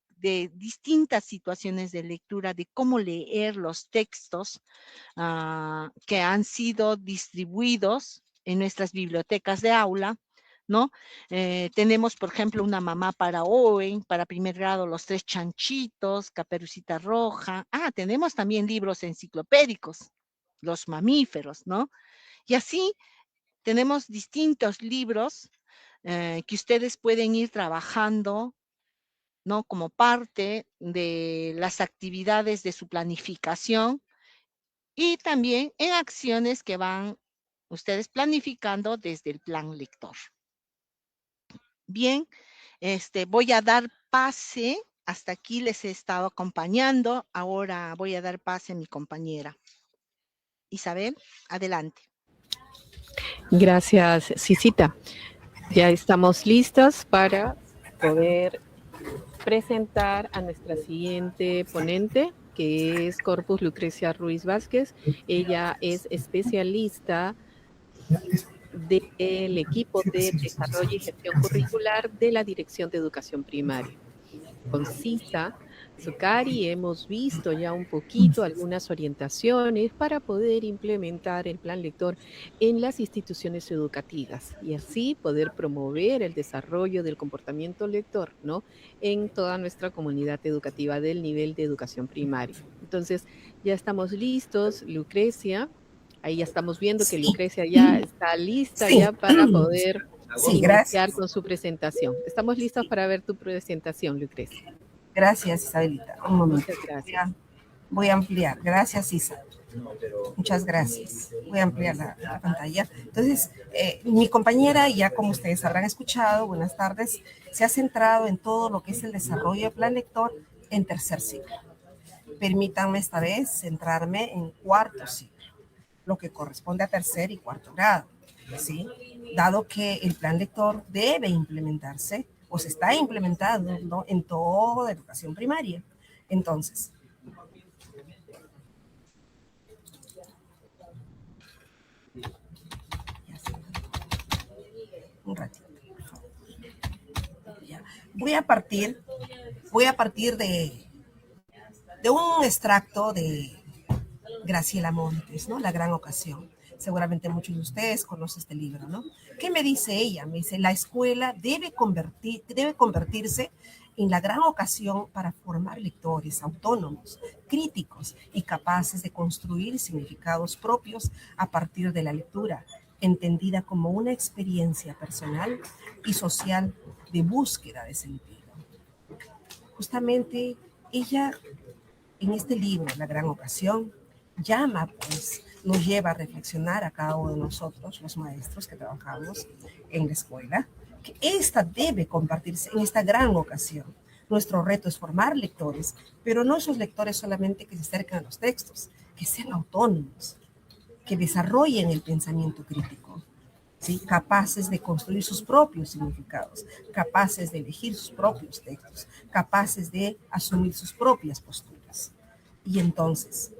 distintas situaciones de lectura, de cómo leer los textos que han sido distribuidos en nuestras bibliotecas de aula, ¿no? Tenemos, por ejemplo, una mamá para hoy, para primer grado, Los Tres Chanchitos, Caperucita Roja. Tenemos también libros enciclopédicos, Los Mamíferos, ¿no? Y así tenemos distintos libros que ustedes pueden ir trabajando, ¿no? Como parte de las actividades de su planificación y también en acciones que van ustedes planificando desde el plan lector. Bien, voy a dar pase. Hasta aquí les he estado acompañando. Ahora voy a dar pase a mi compañera. Isabel, adelante. Gracias, Cicita. Ya estamos listos para poder presentar a nuestra siguiente ponente, que es Corpus Lucrecia Ruiz Vázquez. Ella es especialista del equipo de desarrollo y gestión curricular de la Dirección de Educación Primaria. Con Cisa Zucari hemos visto ya un poquito algunas orientaciones para poder implementar el plan lector en las instituciones educativas y así poder promover el desarrollo del comportamiento lector, ¿no? En toda nuestra comunidad educativa del nivel de educación primaria. Entonces, ya estamos listos, Lucrecia. Ahí ya estamos viendo que Sí, Lucrecia ya está lista sí, ya para poder sí, iniciar gracias. con su presentación. Estamos listos para ver tu presentación, Lucrecia. Gracias, Isabelita. Un momento. Muchas gracias. Voy a ampliar. Gracias, Isa. Muchas gracias. Voy a ampliar la pantalla. Entonces, mi compañera, ya como ustedes habrán escuchado, buenas tardes, se ha centrado en todo lo que es el desarrollo del plan lector en tercer ciclo. Permítanme esta vez centrarme en cuarto ciclo, lo que corresponde a tercer y cuarto grado, ¿sí? Dado que el plan lector debe implementarse o se está implementando, ¿no?, en toda educación primaria. Entonces, un ratito, por favor. Ya. Voy a partir de un extracto de Graciela Montes, ¿no? La gran ocasión. Seguramente muchos de ustedes conocen este libro, ¿no? ¿Qué me dice ella? Me dice, la escuela debe convertirse en la gran ocasión para formar lectores autónomos, críticos y capaces de construir significados propios a partir de la lectura, entendida como una experiencia personal y social de búsqueda de sentido. Justamente ella en este libro, La gran ocasión, llama, pues, nos lleva a reflexionar a cada uno de nosotros, los maestros que trabajamos en la escuela, que esta debe compartirse en esta gran ocasión. Nuestro reto es formar lectores, pero no esos lectores solamente que se acercan a los textos, que sean autónomos, que desarrollen el pensamiento crítico, ¿sí? Capaces de construir sus propios significados, capaces de elegir sus propios textos, capaces de asumir sus propias posturas. Y entonces,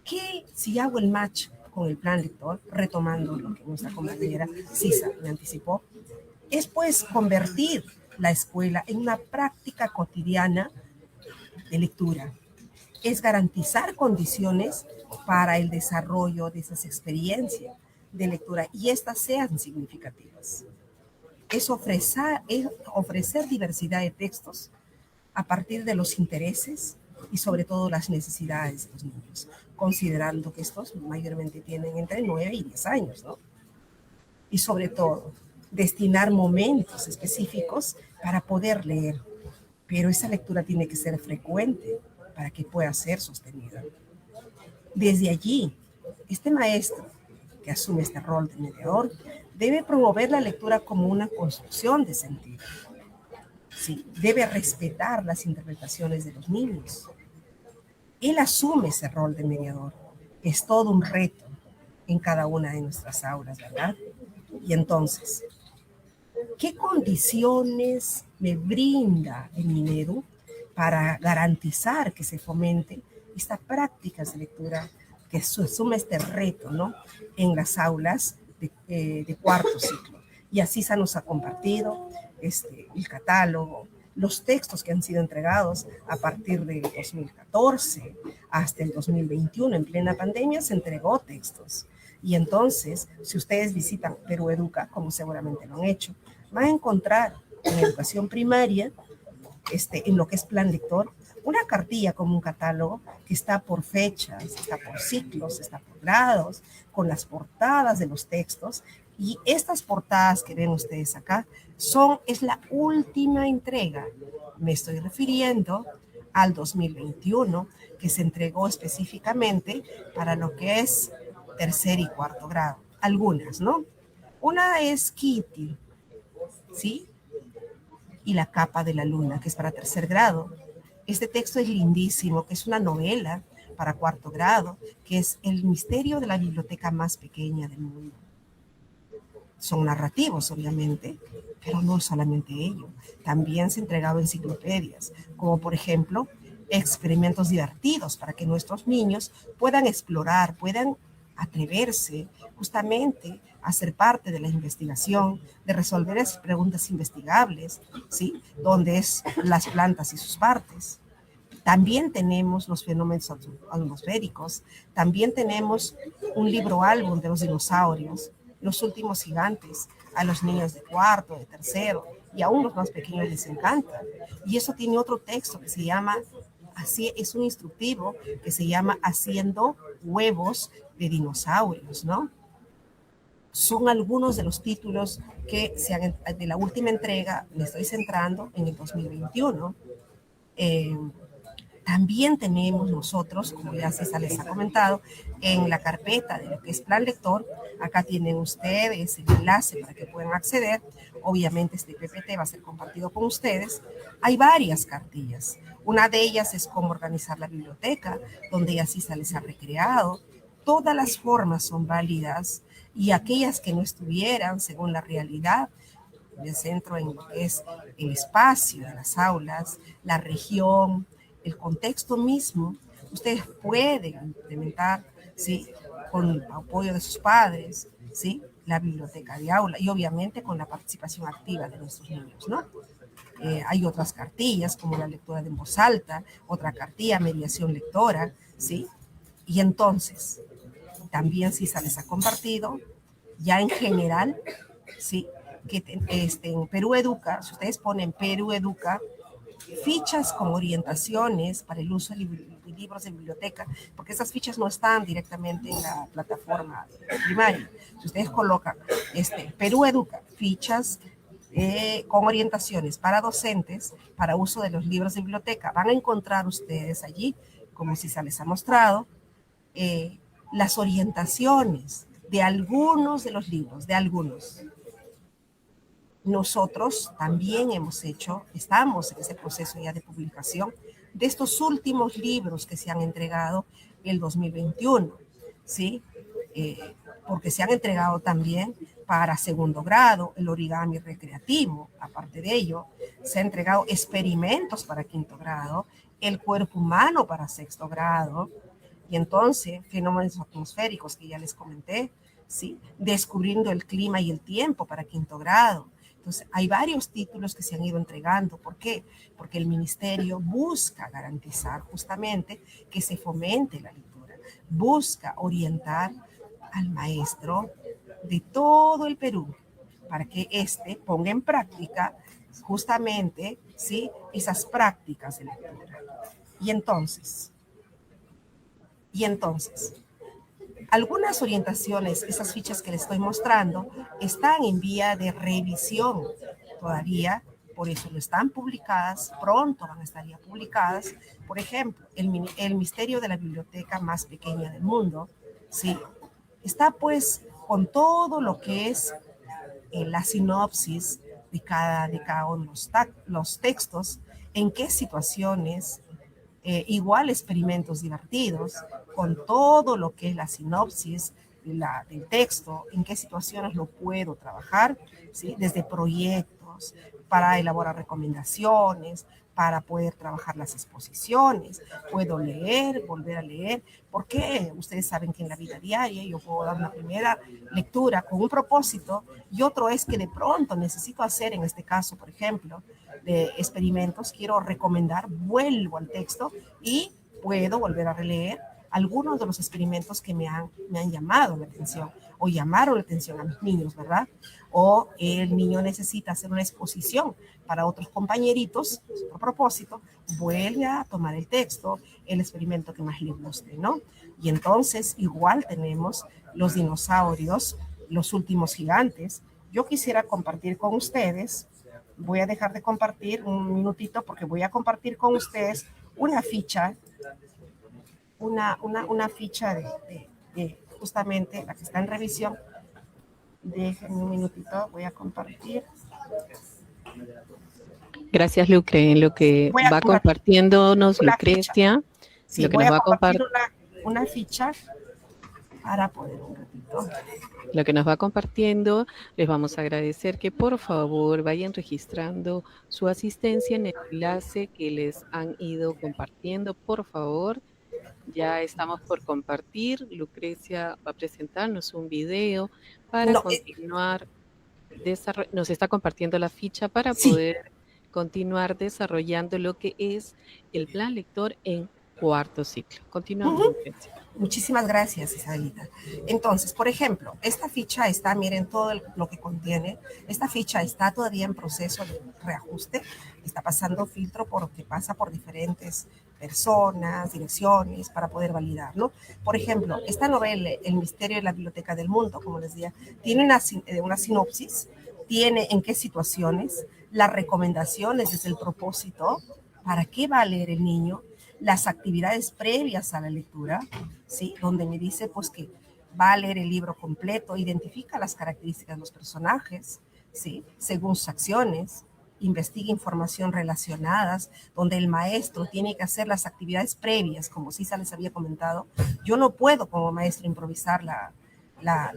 ¿qué si hago el match con el plan lector, retomando lo que nuestra compañera Cisa me anticipó? Es pues convertir la escuela en una práctica cotidiana de lectura. Es garantizar condiciones para el desarrollo de esas experiencias de lectura y estas sean significativas. Es ofrecer diversidad de textos a partir de los intereses y sobre todo las necesidades de los niños, considerando que estos mayormente tienen entre 9 y 10 años, ¿no? Y sobre todo, destinar momentos específicos para poder leer, pero esa lectura tiene que ser frecuente para que pueda ser sostenida. Desde allí, este maestro que asume este rol de mediador debe promover la lectura como una construcción de sentido. Sí, debe respetar las interpretaciones de los niños. Él asume ese rol de mediador. Es todo un reto en cada una de nuestras aulas, ¿verdad? Y entonces, ¿qué condiciones me brinda el Minedu para garantizar que se fomente estas prácticas de lectura, que asume este reto, ¿no?, en las aulas de cuarto ciclo? Y así se nos ha compartido el catálogo, los textos que han sido entregados a partir del 2014 hasta el 2021, en plena pandemia, se entregó textos. Y entonces, si ustedes visitan Perú Educa, como seguramente lo han hecho, van a encontrar en educación primaria, en lo que es plan lector, una cartilla como un catálogo que está por fechas, está por ciclos, está por grados, con las portadas de los textos. Y estas portadas que ven ustedes acá es la última entrega. Me estoy refiriendo al 2021, que se entregó específicamente para lo que es tercer y cuarto grado. Algunas, ¿no? Una es Kitty, ¿sí? y La capa de la luna, que es para tercer grado. Este texto es lindísimo, que es una novela para cuarto grado, que es El misterio de la biblioteca más pequeña del mundo. Son narrativos, obviamente, pero no solamente ello. También se entregaba enciclopedias, como por ejemplo experimentos divertidos para que nuestros niños puedan explorar, puedan atreverse justamente a ser parte de la investigación, de resolver esas preguntas investigables, ¿sí? Donde es las plantas y sus partes. También tenemos los fenómenos atmosféricos, también tenemos un libro álbum de los dinosaurios, los últimos gigantes, a los niños de cuarto, de tercero, y aún los más pequeños les encanta. Y eso tiene otro texto que se llama, así es un instructivo que se llama Haciendo huevos de dinosaurios, ¿no? Son algunos de los títulos que se han, de la última entrega, me estoy centrando en el 2021. También tenemos nosotros, como ya César les ha comentado, en la carpeta de lo que es Plan Lector, acá tienen ustedes el enlace para que puedan acceder. Obviamente este PPT va a ser compartido con ustedes. Hay varias cartillas. Una de ellas es cómo organizar la biblioteca, donde ya César les ha recreado. Todas las formas son válidas y aquellas que no estuvieran según la realidad. Me centro en lo que es el espacio de las aulas, la región, el contexto mismo. Ustedes pueden implementar, ¿sí? Con el apoyo de sus padres, ¿sí? La biblioteca de aula y obviamente con la participación activa de nuestros niños, ¿no? Hay otras cartillas como la lectura de en voz alta, otra cartilla, mediación lectora, ¿sí? Y entonces, también sí se les ha compartido, ya en general, ¿sí? Que en Perú Educa, si ustedes ponen Perú Educa, fichas con orientaciones para el uso de libros de biblioteca, porque esas fichas no están directamente en la plataforma primaria. Si ustedes colocan Perú Educa, fichas con orientaciones para docentes, para uso de los libros de biblioteca, van a encontrar ustedes allí, como si se les ha mostrado, las orientaciones de algunos de los libros, de algunos. Nosotros también estamos en ese proceso ya de publicación de estos últimos libros que se han entregado el 2021, ¿sí? Porque se han entregado también para segundo grado, el origami recreativo. Aparte de ello, se han entregado experimentos para quinto grado, el cuerpo humano para sexto grado, y entonces fenómenos atmosféricos que ya les comenté, ¿sí? Descubriendo el clima y el tiempo para quinto grado. Entonces, hay varios títulos que se han ido entregando. ¿Por qué? Porque el ministerio busca garantizar justamente que se fomente la lectura, busca orientar al maestro de todo el Perú para que éste ponga en práctica justamente, ¿sí? Esas prácticas de lectura. Y entonces, algunas orientaciones, esas fichas que les estoy mostrando, están en vía de revisión todavía, por eso no están publicadas, pronto van a estar ya publicadas. Por ejemplo, el misterio de la biblioteca más pequeña del mundo, ¿sí? Está pues con todo lo que es la sinopsis de cada uno de los textos, en qué situaciones, igual experimentos divertidos, con todo lo que es la sinopsis del texto, en qué situaciones lo puedo trabajar, ¿sí? Desde proyectos, para elaborar recomendaciones, para poder trabajar las exposiciones, puedo leer, volver a leer, porque ustedes saben que en la vida diaria yo puedo dar una primera lectura con un propósito y otro es que de pronto necesito hacer, en este caso, por ejemplo, de experimentos, quiero recomendar, vuelvo al texto y puedo volver a releer algunos de los experimentos que me han llamado la atención o llamaron la atención a mis niños, ¿verdad? O el niño necesita hacer una exposición para otros compañeritos, a propósito, vuelve a tomar el texto, el experimento que más le guste, ¿no? Y entonces igual tenemos los dinosaurios, los últimos gigantes. Yo quisiera compartir con ustedes, voy a dejar de compartir un minutito porque voy a compartir con ustedes una ficha, una ficha de justamente la que está en revisión. Déjenme un minutito, voy a compartir. Gracias, Lucre. En lo que Voy a va compartir compartiéndonos una ficha. Lucrecia, Sí, lo que voy nos a va a compartir compartir. una ficha para poder un ratito. Lo que nos va compartiendo, les vamos a agradecer que por favor vayan registrando su asistencia en el enlace que les han ido compartiendo, por favor. Ya estamos por compartir. Lucrecia va a presentarnos un video para No, continuar. Nos está compartiendo la ficha para sí. poder continuar desarrollando lo que es el plan lector en cuarto ciclo. Continuamos, Lucrecia. Muchísimas gracias, Isabelita. Entonces, por ejemplo, esta ficha está, miren todo lo que contiene. Esta ficha está todavía en proceso de reajuste. Está pasando filtro porque pasa por diferentes personas, direcciones, para poder validarlo. Por ejemplo, esta novela, El misterio de la biblioteca del mundo, como les decía, tiene una sinopsis, tiene en qué situaciones, las recomendaciones desde el propósito, para qué va a leer el niño, las actividades previas a la lectura, ¿sí? Donde me dice pues que va a leer el libro completo, identifica las características de los personajes, ¿sí? Según sus acciones, investiga información relacionadas, donde el maestro tiene que hacer las actividades previas, como Cisa les había comentado. Yo no puedo como maestro improvisar la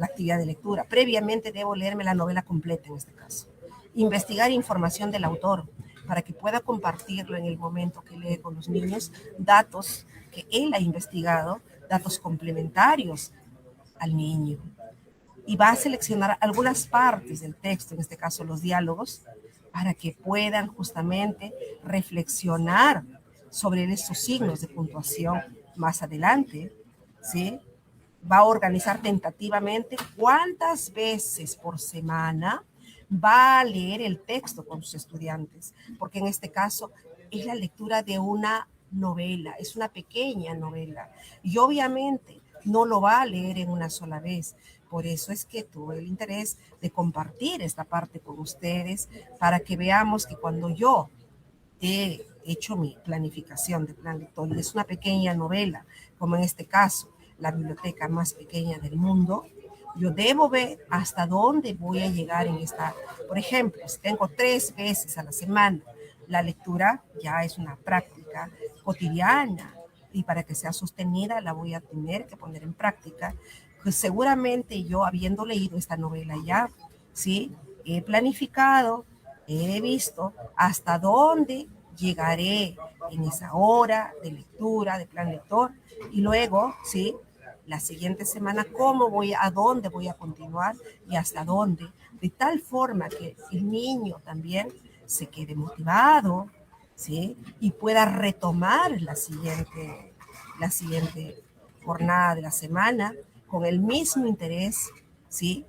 actividad de lectura. Previamente debo leerme la novela completa en este caso. Investigar información del autor, para que pueda compartirlo en el momento que lee con los niños, datos que él ha investigado, datos complementarios al niño. Y va a seleccionar algunas partes del texto, en este caso los diálogos, para que puedan justamente reflexionar sobre estos signos de puntuación más adelante, ¿sí? Va a organizar tentativamente cuántas veces por semana va a leer el texto con sus estudiantes, porque en este caso es la lectura de una novela, es una pequeña novela, y obviamente no lo va a leer en una sola vez. Por eso es que tuve el interés de compartir esta parte con ustedes, para que veamos que cuando yo he hecho mi planificación de plan lector, y es una pequeña novela, como en este caso, la biblioteca más pequeña del mundo, yo debo ver hasta dónde voy a llegar en esta. Por ejemplo, si tengo 3 veces a la semana, la lectura ya es una práctica cotidiana, y para que sea sostenida la voy a tener que poner en práctica. Pues seguramente yo, habiendo leído esta novela ya, ¿sí? He planificado, he visto hasta dónde llegaré en esa hora de lectura, de plan lector, y luego, ¿sí? La siguiente semana, a dónde voy a continuar y hasta dónde, de tal forma que el niño también se quede motivado, ¿sí? Y pueda retomar la siguiente jornada de la semana con el mismo interés, ¿sí?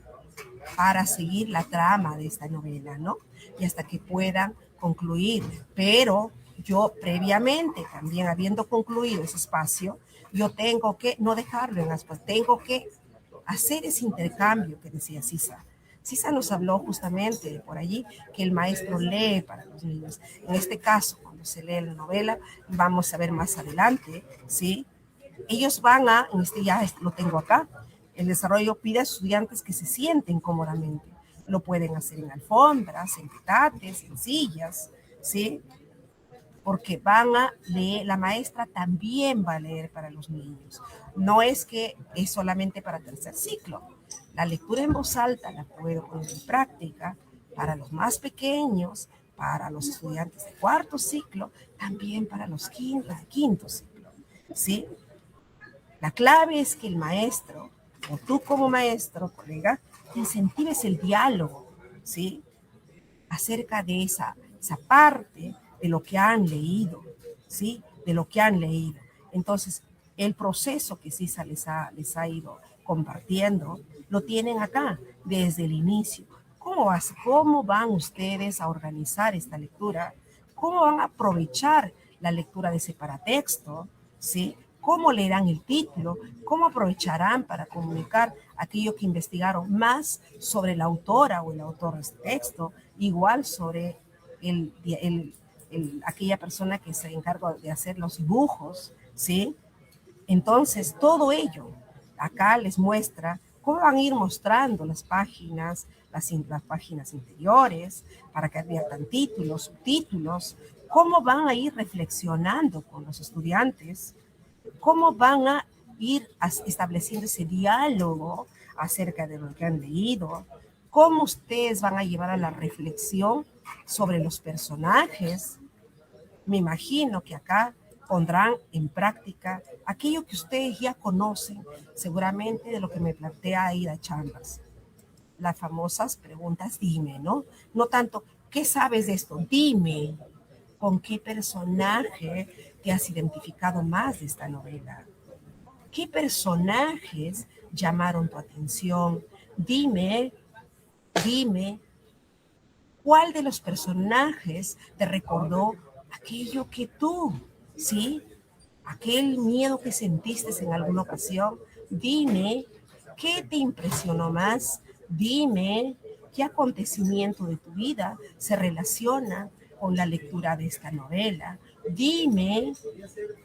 Para seguir la trama de esta novela, ¿no? Y hasta que puedan concluir. Pero yo previamente, también habiendo concluido ese espacio, yo tengo que no dejarlo en aspas, tengo que hacer ese intercambio que decía Cisa. Cisa nos habló justamente por allí que el maestro lee para los niños. En este caso, cuando se lee la novela, vamos a ver más adelante, ¿sí? Ellos van a, en este ya lo tengo acá, el desarrollo pide a estudiantes que se sienten cómodamente. Lo pueden hacer en alfombras, en petates, en sillas, ¿sí? Porque van a leer, la maestra también va a leer para los niños. No es que es solamente para tercer ciclo. La lectura en voz alta la puedo poner en práctica para los más pequeños, para los estudiantes de cuarto ciclo, también para los quinto ciclo, ¿sí? La clave es que el maestro, o tú como maestro, colega, incentives el diálogo, ¿sí? Acerca de esa parte de lo que han leído, ¿sí? De lo que han leído. Entonces, el proceso que CISA les ha ido compartiendo, lo tienen acá, desde el inicio. ¿Cómo van ustedes a organizar esta lectura? ¿Cómo van a aprovechar la lectura de ese paratexto? ¿Sí? ¿Cómo leerán el título? ¿Cómo aprovecharán para comunicar aquello que investigaron más sobre la autora o el autor de este texto? Igual sobre aquella persona que se encarga de hacer los dibujos, ¿sí? Entonces, todo ello acá les muestra ¿Cómo van a ir mostrando las páginas, las páginas interiores, para que adviertan títulos, subtítulos? ¿Cómo van a ir reflexionando con los estudiantes? ¿Cómo van a ir estableciendo ese diálogo acerca de lo que han leído? ¿Cómo ustedes van a llevar a la reflexión sobre los personajes? Me imagino que acá pondrán en práctica aquello que ustedes ya conocen, seguramente de lo que me plantea Aida Chambers. Las famosas preguntas dime, ¿no? No tanto, ¿qué sabes de esto? Dime, ¿con qué personaje te has identificado más de esta novela? ¿Qué personajes llamaron tu atención? Dime, ¿cuál de los personajes te recordó aquello que tú, ¿sí? Aquel miedo que sentiste en alguna ocasión? Dime, ¿qué te impresionó más? Dime, ¿qué acontecimiento de tu vida se relaciona con la lectura de esta novela? Dime,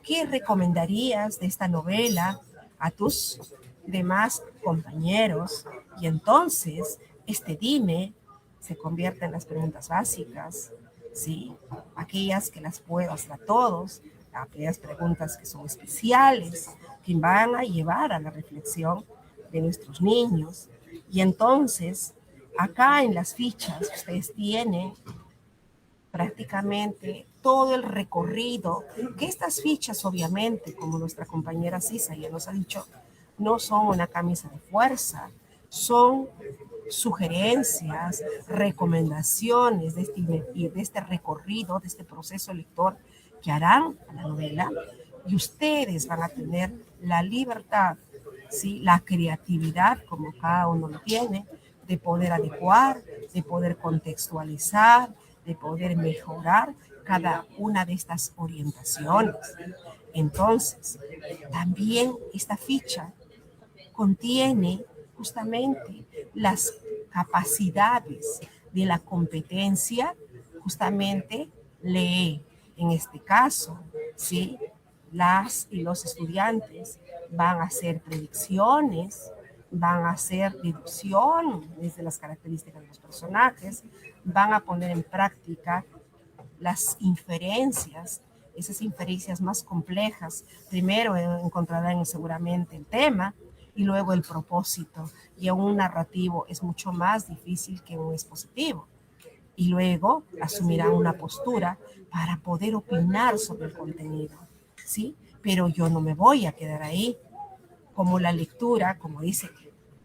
¿qué recomendarías de esta novela a tus demás compañeros? Y entonces, dime se convierte en las preguntas básicas, ¿sí? Aquellas que las puedo hacer a todos, aquellas preguntas que son especiales, que van a llevar a la reflexión de nuestros niños. Y entonces, acá en las fichas, ustedes tienen prácticamente todo el recorrido, que estas fichas obviamente, como nuestra compañera Cisa ya nos ha dicho, no son una camisa de fuerza, son sugerencias, recomendaciones de este recorrido, de este proceso lector que harán a la novela, y ustedes van a tener la libertad, ¿sí? La creatividad, como cada uno lo tiene, de poder adecuar, de poder contextualizar, de poder mejorar cada una de estas orientaciones. Entonces, también esta ficha contiene justamente las capacidades de la competencia, justamente lee. En este caso, ¿sí? Las y los estudiantes van a hacer predicciones, van a hacer deducción desde las características de los personajes, van a poner en práctica las inferencias, esas inferencias más complejas. Primero encontrarán seguramente el tema y luego el propósito. Y un narrativo es mucho más difícil que un expositivo. Y luego asumirán una postura para poder opinar sobre el contenido, ¿sí? Pero yo no me voy a quedar ahí. Como la lectura, como dice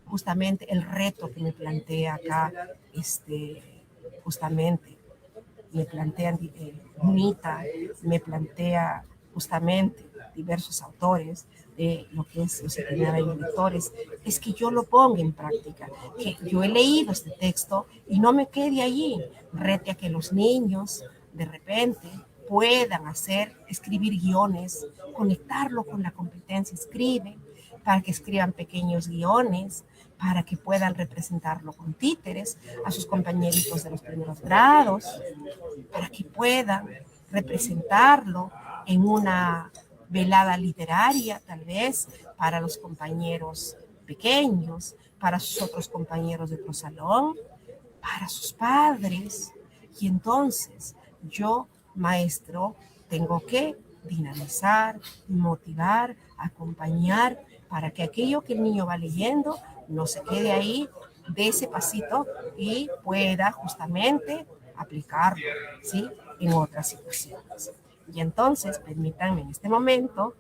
justamente el reto que me plantea acá, justamente me plantean Nita, me plantea justamente diversos autores de lo que es los itinerarios lectores, es que yo lo ponga en práctica, que yo he leído este texto y no me quede allí, rete a que los niños de repente puedan escribir guiones, conectarlo con la competencia escribe, para que escriban pequeños guiones, para que puedan representarlo con títeres a sus compañeritos de los primeros grados, para que puedan representarlo en una velada literaria, tal vez, para los compañeros pequeños, para sus otros compañeros de otro salón, para sus padres. Y entonces yo, maestro, tengo que dinamizar, motivar, acompañar, para que aquello que el niño va leyendo no se quede ahí, de ese pasito y pueda justamente aplicarlo, ¿sí? En otras situaciones. Y entonces, permítanme en este momento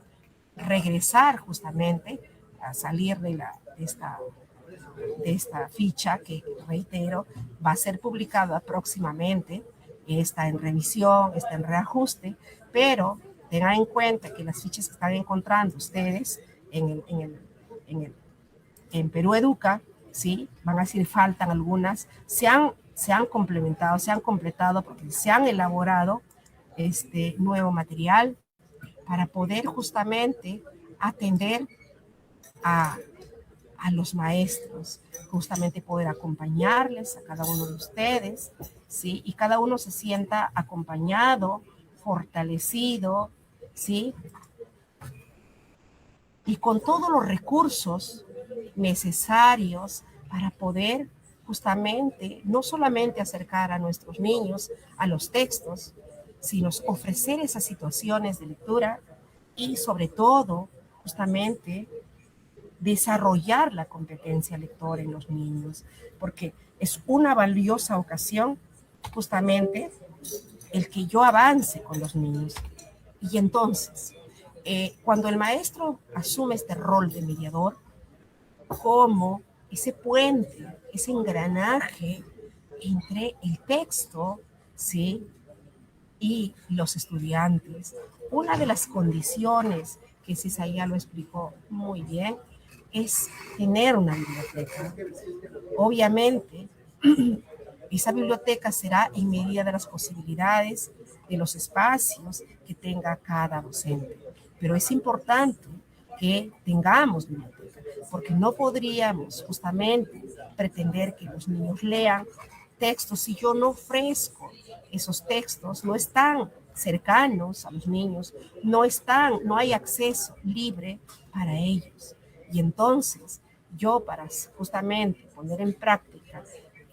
regresar justamente a salir de esta ficha que, reitero, va a ser publicada próximamente, está en revisión, está en reajuste, pero tengan en cuenta que las fichas que están encontrando ustedes en Perú Educa, ¿sí? Van a decir, faltan algunas, se han complementado, se han completado porque se han elaborado nuevo material para poder justamente atender a los maestros, justamente poder acompañarles a cada uno de ustedes, ¿sí? Y cada uno se sienta acompañado, fortalecido, ¿sí? Y con todos los recursos necesarios para poder justamente no solamente acercar a nuestros niños a los textos, sino ofrecer esas situaciones de lectura y sobre todo justamente desarrollar la competencia lectora en los niños, porque es una valiosa ocasión justamente el que yo avance con los niños. Y entonces, cuando el maestro asume este rol de mediador, como ese puente, ese engranaje entre el texto, ¿sí?, y los estudiantes. Una de las condiciones, que César ya lo explicó muy bien, es tener una biblioteca. Obviamente, esa biblioteca será en medida de las posibilidades, de los espacios que tenga cada docente. Pero es importante que tengamos biblioteca, porque no podríamos justamente pretender que los niños lean textos si yo no ofrezco esos textos, no están cercanos a los niños, no hay acceso libre para ellos. Y entonces, yo para justamente poner en práctica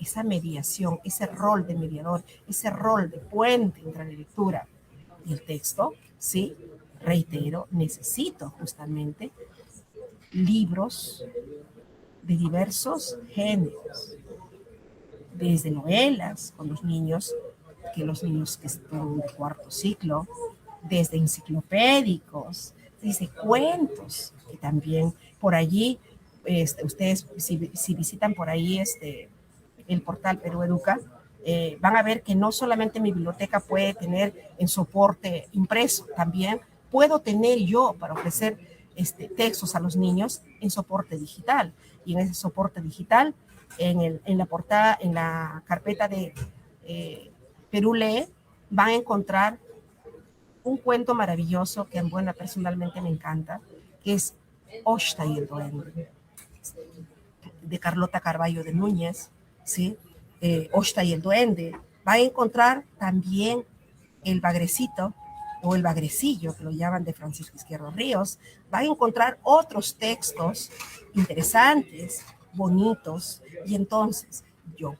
esa mediación, ese rol de mediador, ese rol de puente entre la lectura y el texto, sí, reitero, necesito justamente libros de diversos géneros, desde novelas con los niños que están de cuarto ciclo, desde enciclopédicos, desde cuentos, que también por allí, ustedes si visitan por ahí el portal Perú Educa, van a ver que no solamente mi biblioteca puede tener en soporte impreso, también puedo tener yo para ofrecer textos a los niños en soporte digital. Y en ese soporte digital, en la portada, en la carpeta de Perú Lee, van a encontrar un cuento maravilloso que personalmente me encanta, que es Oshta y el Duende, de Carlota Carballo de Núñez, ¿sí? Oshta y el Duende. Va a encontrar también El Bagrecito, o El Bagrecillo, que lo llaman, de Francisco Izquierdo Ríos. Va a encontrar otros textos interesantes, bonitos, y entonces yo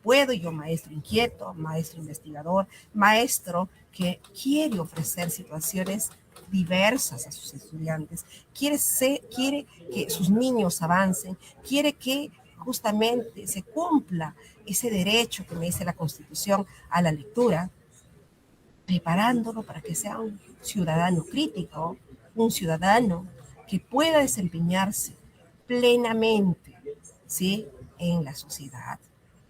maestro inquieto, maestro investigador, maestro que quiere ofrecer situaciones diversas a sus estudiantes, quiere que sus niños avancen, quiere que justamente se cumpla ese derecho que me dice la Constitución a la lectura, preparándolo para que sea un ciudadano crítico, un ciudadano que pueda desempeñarse plenamente, ¿sí?, en la sociedad.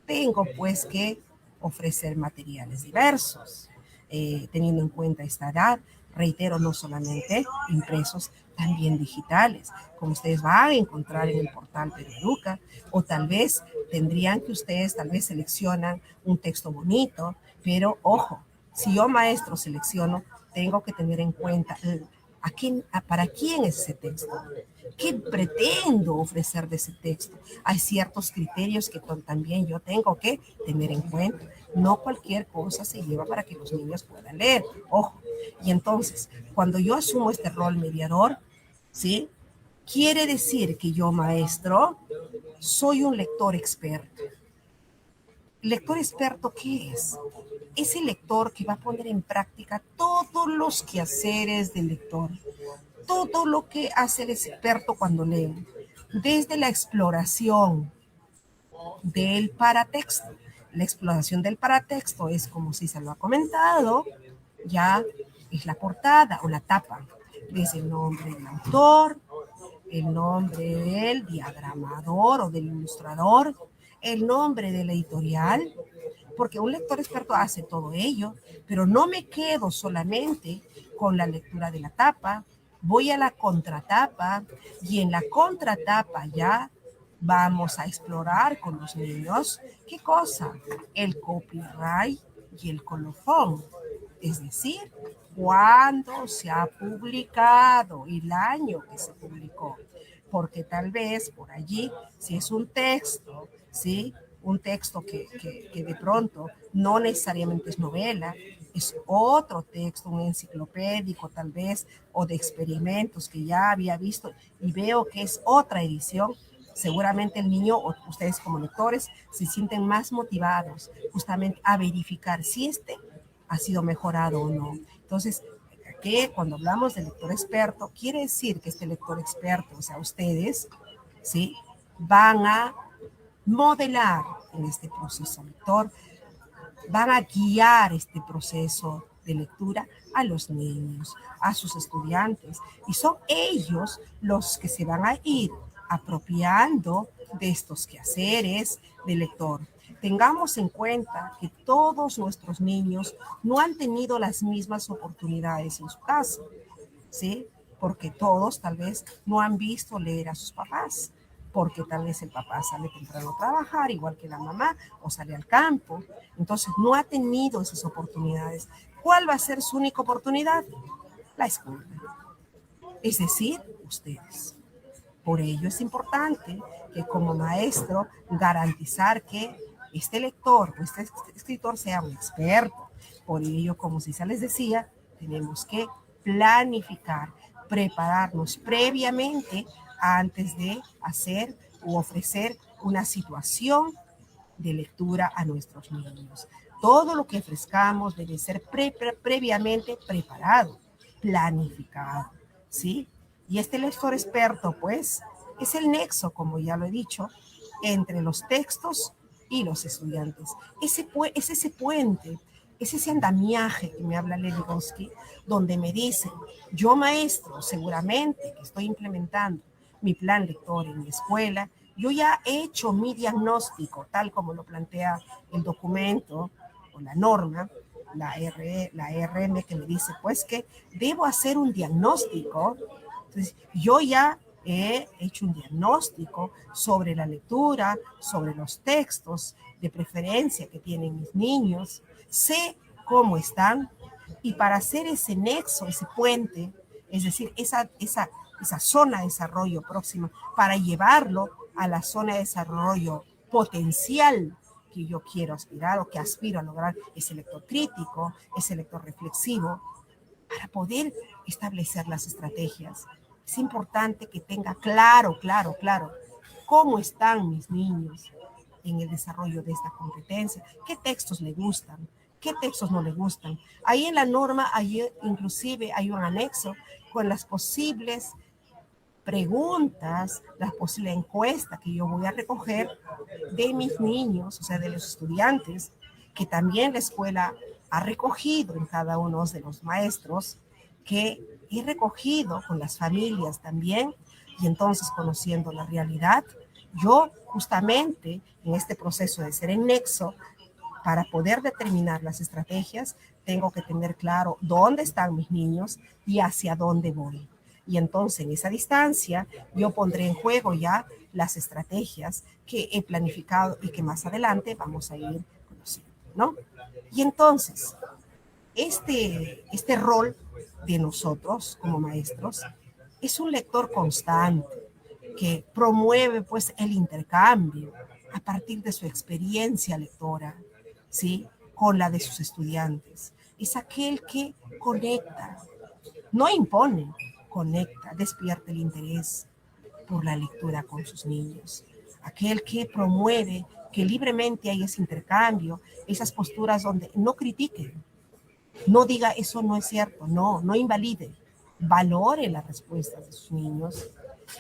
Tengo pues que ofrecer materiales diversos, teniendo en cuenta esta edad, reitero, no solamente impresos, también digitales, como ustedes van a encontrar en el portal Perú Educa, o tal vez tendrían que ustedes, tal vez seleccionan un texto bonito, pero ojo, si yo maestro selecciono, tengo que tener en cuenta para quién es ese texto, qué pretendo ofrecer de ese texto. Hay ciertos criterios que también yo tengo que tener en cuenta. No cualquier cosa se lleva para que los niños puedan leer, ojo. Y entonces, cuando yo asumo este rol mediador, ¿sí?, quiere decir que yo, maestro, soy un lector experto. ¿Lector experto qué es? Es el lector que va a poner en práctica todos los quehaceres del lector, todo lo que hace el experto cuando lee, desde la exploración del paratexto. La exploración del paratexto es, como sí se lo ha comentado, ya es la portada o la tapa, desde el nombre del autor, el nombre del diagramador o del ilustrador, el nombre de la editorial, porque un lector experto hace todo ello, pero no me quedo solamente con la lectura de la tapa, voy a la contratapa, y en la contratapa ya vamos a explorar con los niños, ¿qué cosa? El copyright y el colofón, es decir, cuándo se ha publicado, el año que se publicó, porque tal vez por allí, si es un texto, ¿sí?, un texto que de pronto no necesariamente es novela, es otro texto, un enciclopédico tal vez, o de experimentos que ya había visto y veo que es otra edición, seguramente el niño o ustedes como lectores se sienten más motivados justamente a verificar si ha sido mejorado o no. Entonces, que cuando hablamos de lector experto, quiere decir que este lector experto, o sea, ustedes, ¿sí?, van a modelar en este proceso lector, van a guiar este proceso de lectura a los niños, a sus estudiantes, y son ellos los que se van a ir apropiando de estos quehaceres de lector. Tengamos en cuenta que todos nuestros niños no han tenido las mismas oportunidades en su casa, ¿sí? Porque todos tal vez no han visto leer a sus papás, porque tal vez el papá sale temprano a trabajar, igual que la mamá, o sale al campo. Entonces no ha tenido esas oportunidades. ¿Cuál va a ser su única oportunidad? La escuela. Es decir, ustedes. Por ello es importante que como maestro garantizar que este lector o este escritor sea un experto. Por ello, como Cisa les decía, tenemos que planificar, prepararnos previamente antes de hacer u ofrecer una situación de lectura a nuestros niños. Todo lo que ofrezcamos debe ser previamente preparado, planificado, ¿sí? Y este lector experto, pues, es el nexo, como ya lo he dicho, entre los textos y los estudiantes. Es ese puente, es ese andamiaje que me habla Levi-Vygotsky, donde me dicen, yo maestro, seguramente que estoy implementando mi plan lector en mi escuela, yo ya he hecho mi diagnóstico, tal como lo plantea el documento o la norma, la RM, que me dice, pues, que debo hacer un diagnóstico. Entonces, yo ya he hecho un diagnóstico sobre la lectura, sobre los textos de preferencia que tienen mis niños, sé cómo están, y para hacer ese nexo, ese puente, es decir, esa zona de desarrollo próxima, para llevarlo a la zona de desarrollo potencial que yo quiero aspirar o que aspiro a lograr, ese lector crítico, ese lector reflexivo, para poder establecer las estrategias. Es importante que tenga claro cómo están mis niños en el desarrollo de esta competencia, qué textos le gustan, qué textos no le gustan. Ahí en la norma, inclusive hay un anexo con las posibles preguntas, la posible encuesta que yo voy a recoger de mis niños, o sea, de los estudiantes, que también la escuela ha recogido en cada uno de los maestros, que he recogido con las familias también, y entonces conociendo la realidad, yo justamente en este proceso de ser el nexo, para poder determinar las estrategias, tengo que tener claro dónde están mis niños y hacia dónde voy. Y entonces en esa distancia yo pondré en juego ya las estrategias que he planificado y que más adelante vamos a ir conociendo, ¿no? Y entonces, este rol de nosotros como maestros es un lector constante que promueve pues el intercambio a partir de su experiencia lectora, ¿sí?, con la de sus estudiantes. Es aquel que conecta, no impone, conecta, despierta el interés por la lectura con sus niños. Aquel que promueve que libremente haya ese intercambio, esas posturas donde no critiquen, no diga eso no es cierto, no invalide, valore las respuestas de sus niños,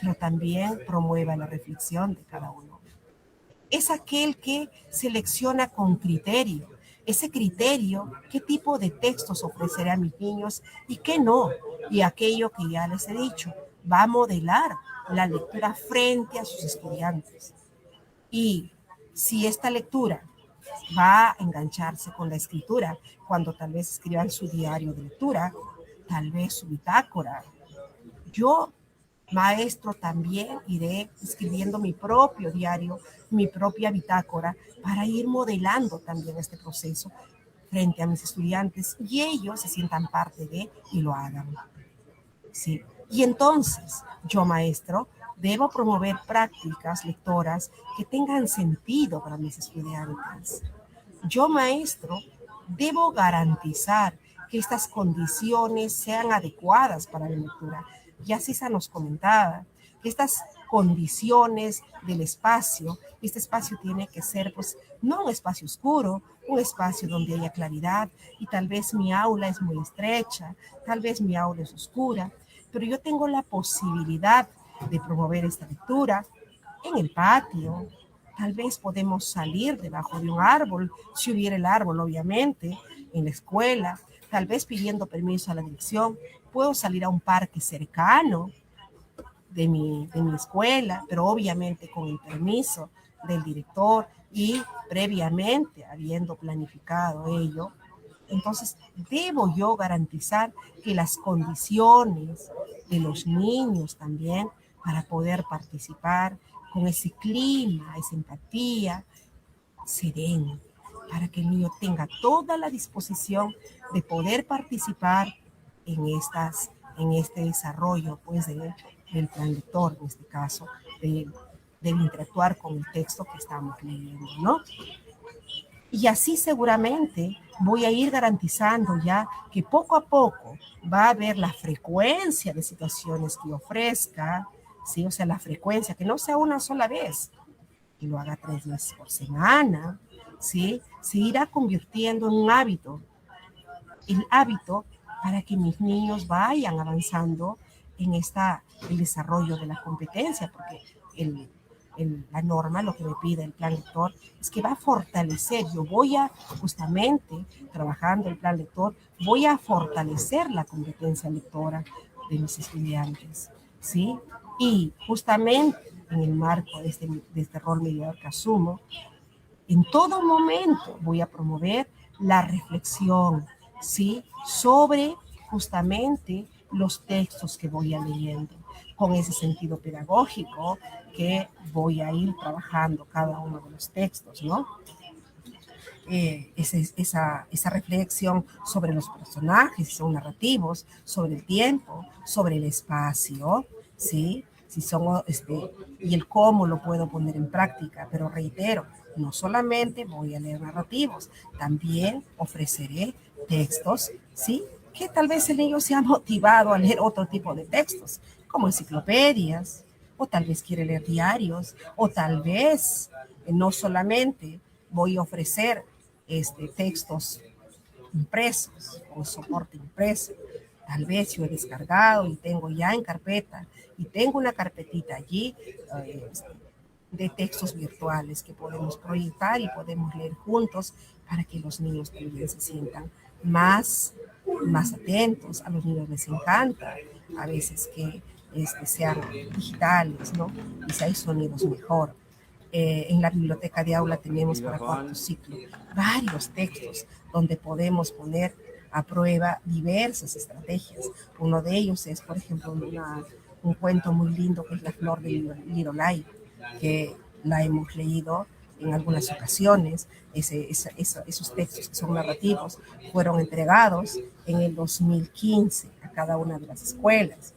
pero también promueva la reflexión de cada uno. Es aquel que selecciona con criterio, ese criterio, qué tipo de textos ofreceré a mis niños y qué no. Y aquello que ya les he dicho, va a modelar la lectura frente a sus estudiantes. Y si esta lectura va a engancharse con la escritura, cuando tal vez escriban su diario de lectura, tal vez su bitácora, yo, maestro, también iré escribiendo mi propio diario, mi propia bitácora, para ir modelando también este proceso frente a mis estudiantes y ellos se sientan parte de y lo hagan. ¿Sí? Y entonces, yo, maestro, debo promover prácticas lectoras que tengan sentido para mis estudiantes. Yo, maestro, debo garantizar que estas condiciones sean adecuadas para la lectura. Ya Cisa nos comentaba que estas condiciones del espacio. Este espacio tiene que ser, pues, no un espacio oscuro, un espacio donde haya claridad, y tal vez mi aula es muy estrecha, tal vez mi aula es oscura, pero yo tengo la posibilidad de promover esta lectura en el patio. Tal vez podemos salir debajo de un árbol, si hubiera el árbol, obviamente, en la escuela, tal vez pidiendo permiso a la dirección. Puedo salir a un parque cercano de mi escuela, pero obviamente con el permiso del director y previamente habiendo planificado ello. Entonces, debo yo garantizar que las condiciones de los niños también para poder participar con ese clima, esa empatía, se den, para que el niño tenga toda la disposición de poder participar en este desarrollo, pues, del plan lector, en este caso, de interactuar con el texto que estamos leyendo, ¿no? Y así seguramente voy a ir garantizando ya que poco a poco va a haber la frecuencia de situaciones que ofrezca, ¿sí? O sea, la frecuencia, que no sea una sola vez, que lo haga 3 veces por semana, ¿sí? Se irá convirtiendo en un hábito, el hábito para que mis niños vayan avanzando en el desarrollo de la competencia, porque la norma, lo que me pide el plan lector, es que va a fortalecer, yo voy a, justamente, trabajando el plan lector, voy a fortalecer la competencia lectora de mis estudiantes, ¿sí? Y justamente en el marco de este rol mediador que asumo, en todo momento voy a promover la reflexión, ¿sí? Sobre justamente los textos que voy a leyendo, con ese sentido pedagógico que voy a ir trabajando cada uno de los textos, ¿no? Esa reflexión sobre los personajes, si son narrativos, sobre el tiempo, sobre el espacio, ¿sí? Si son, y el cómo lo puedo poner en práctica, pero reitero, no solamente voy a leer narrativos, también ofreceré textos, ¿sí? Que tal vez el niño se ha motivado a leer otro tipo de textos, como enciclopedias, o tal vez quiere leer diarios, o tal vez no solamente voy a ofrecer textos impresos o soporte impreso. Tal vez yo he descargado y tengo ya en carpeta y tengo una carpetita allí eh, de textos virtuales que podemos proyectar y podemos leer juntos para que los niños también se sientan más atentos. A los niños les encanta a veces que sean digitales, ¿no? Y si hay sonidos mejor. En la biblioteca de aula tenemos para cuarto ciclo varios textos donde podemos poner a prueba diversas estrategias. Uno de ellos es, por ejemplo, un cuento muy lindo que es La flor de Lirolai, que la hemos leído en algunas ocasiones. Esos textos que son narrativos fueron entregados en el 2015 a cada una de las escuelas.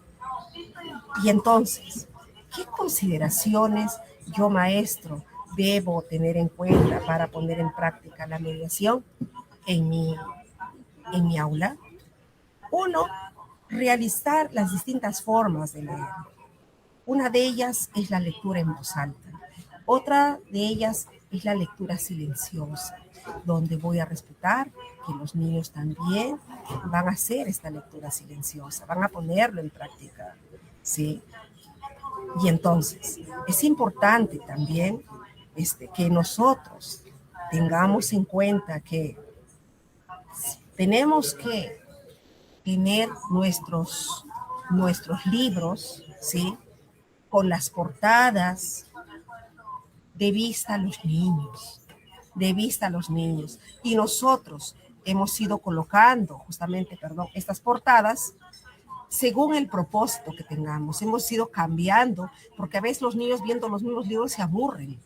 Y entonces, ¿qué consideraciones yo, maestro, debo tener en cuenta para poner en práctica la mediación en mi aula? Uno, realizar las distintas formas de leer. Una de ellas es la lectura en voz alta. Otra de ellas es la lectura silenciosa, donde voy a respetar que los niños también van a hacer esta lectura silenciosa, van a ponerlo en práctica, ¿sí? Y entonces, es importante también que nosotros tengamos en cuenta que tenemos que tener nuestros libros, ¿sí? Con las portadas de vista a los niños, de vista a los niños. Y nosotros hemos ido colocando justamente, estas portadas según el propósito que tengamos. Hemos ido cambiando, porque a veces los niños viendo los mismos libros se aburren.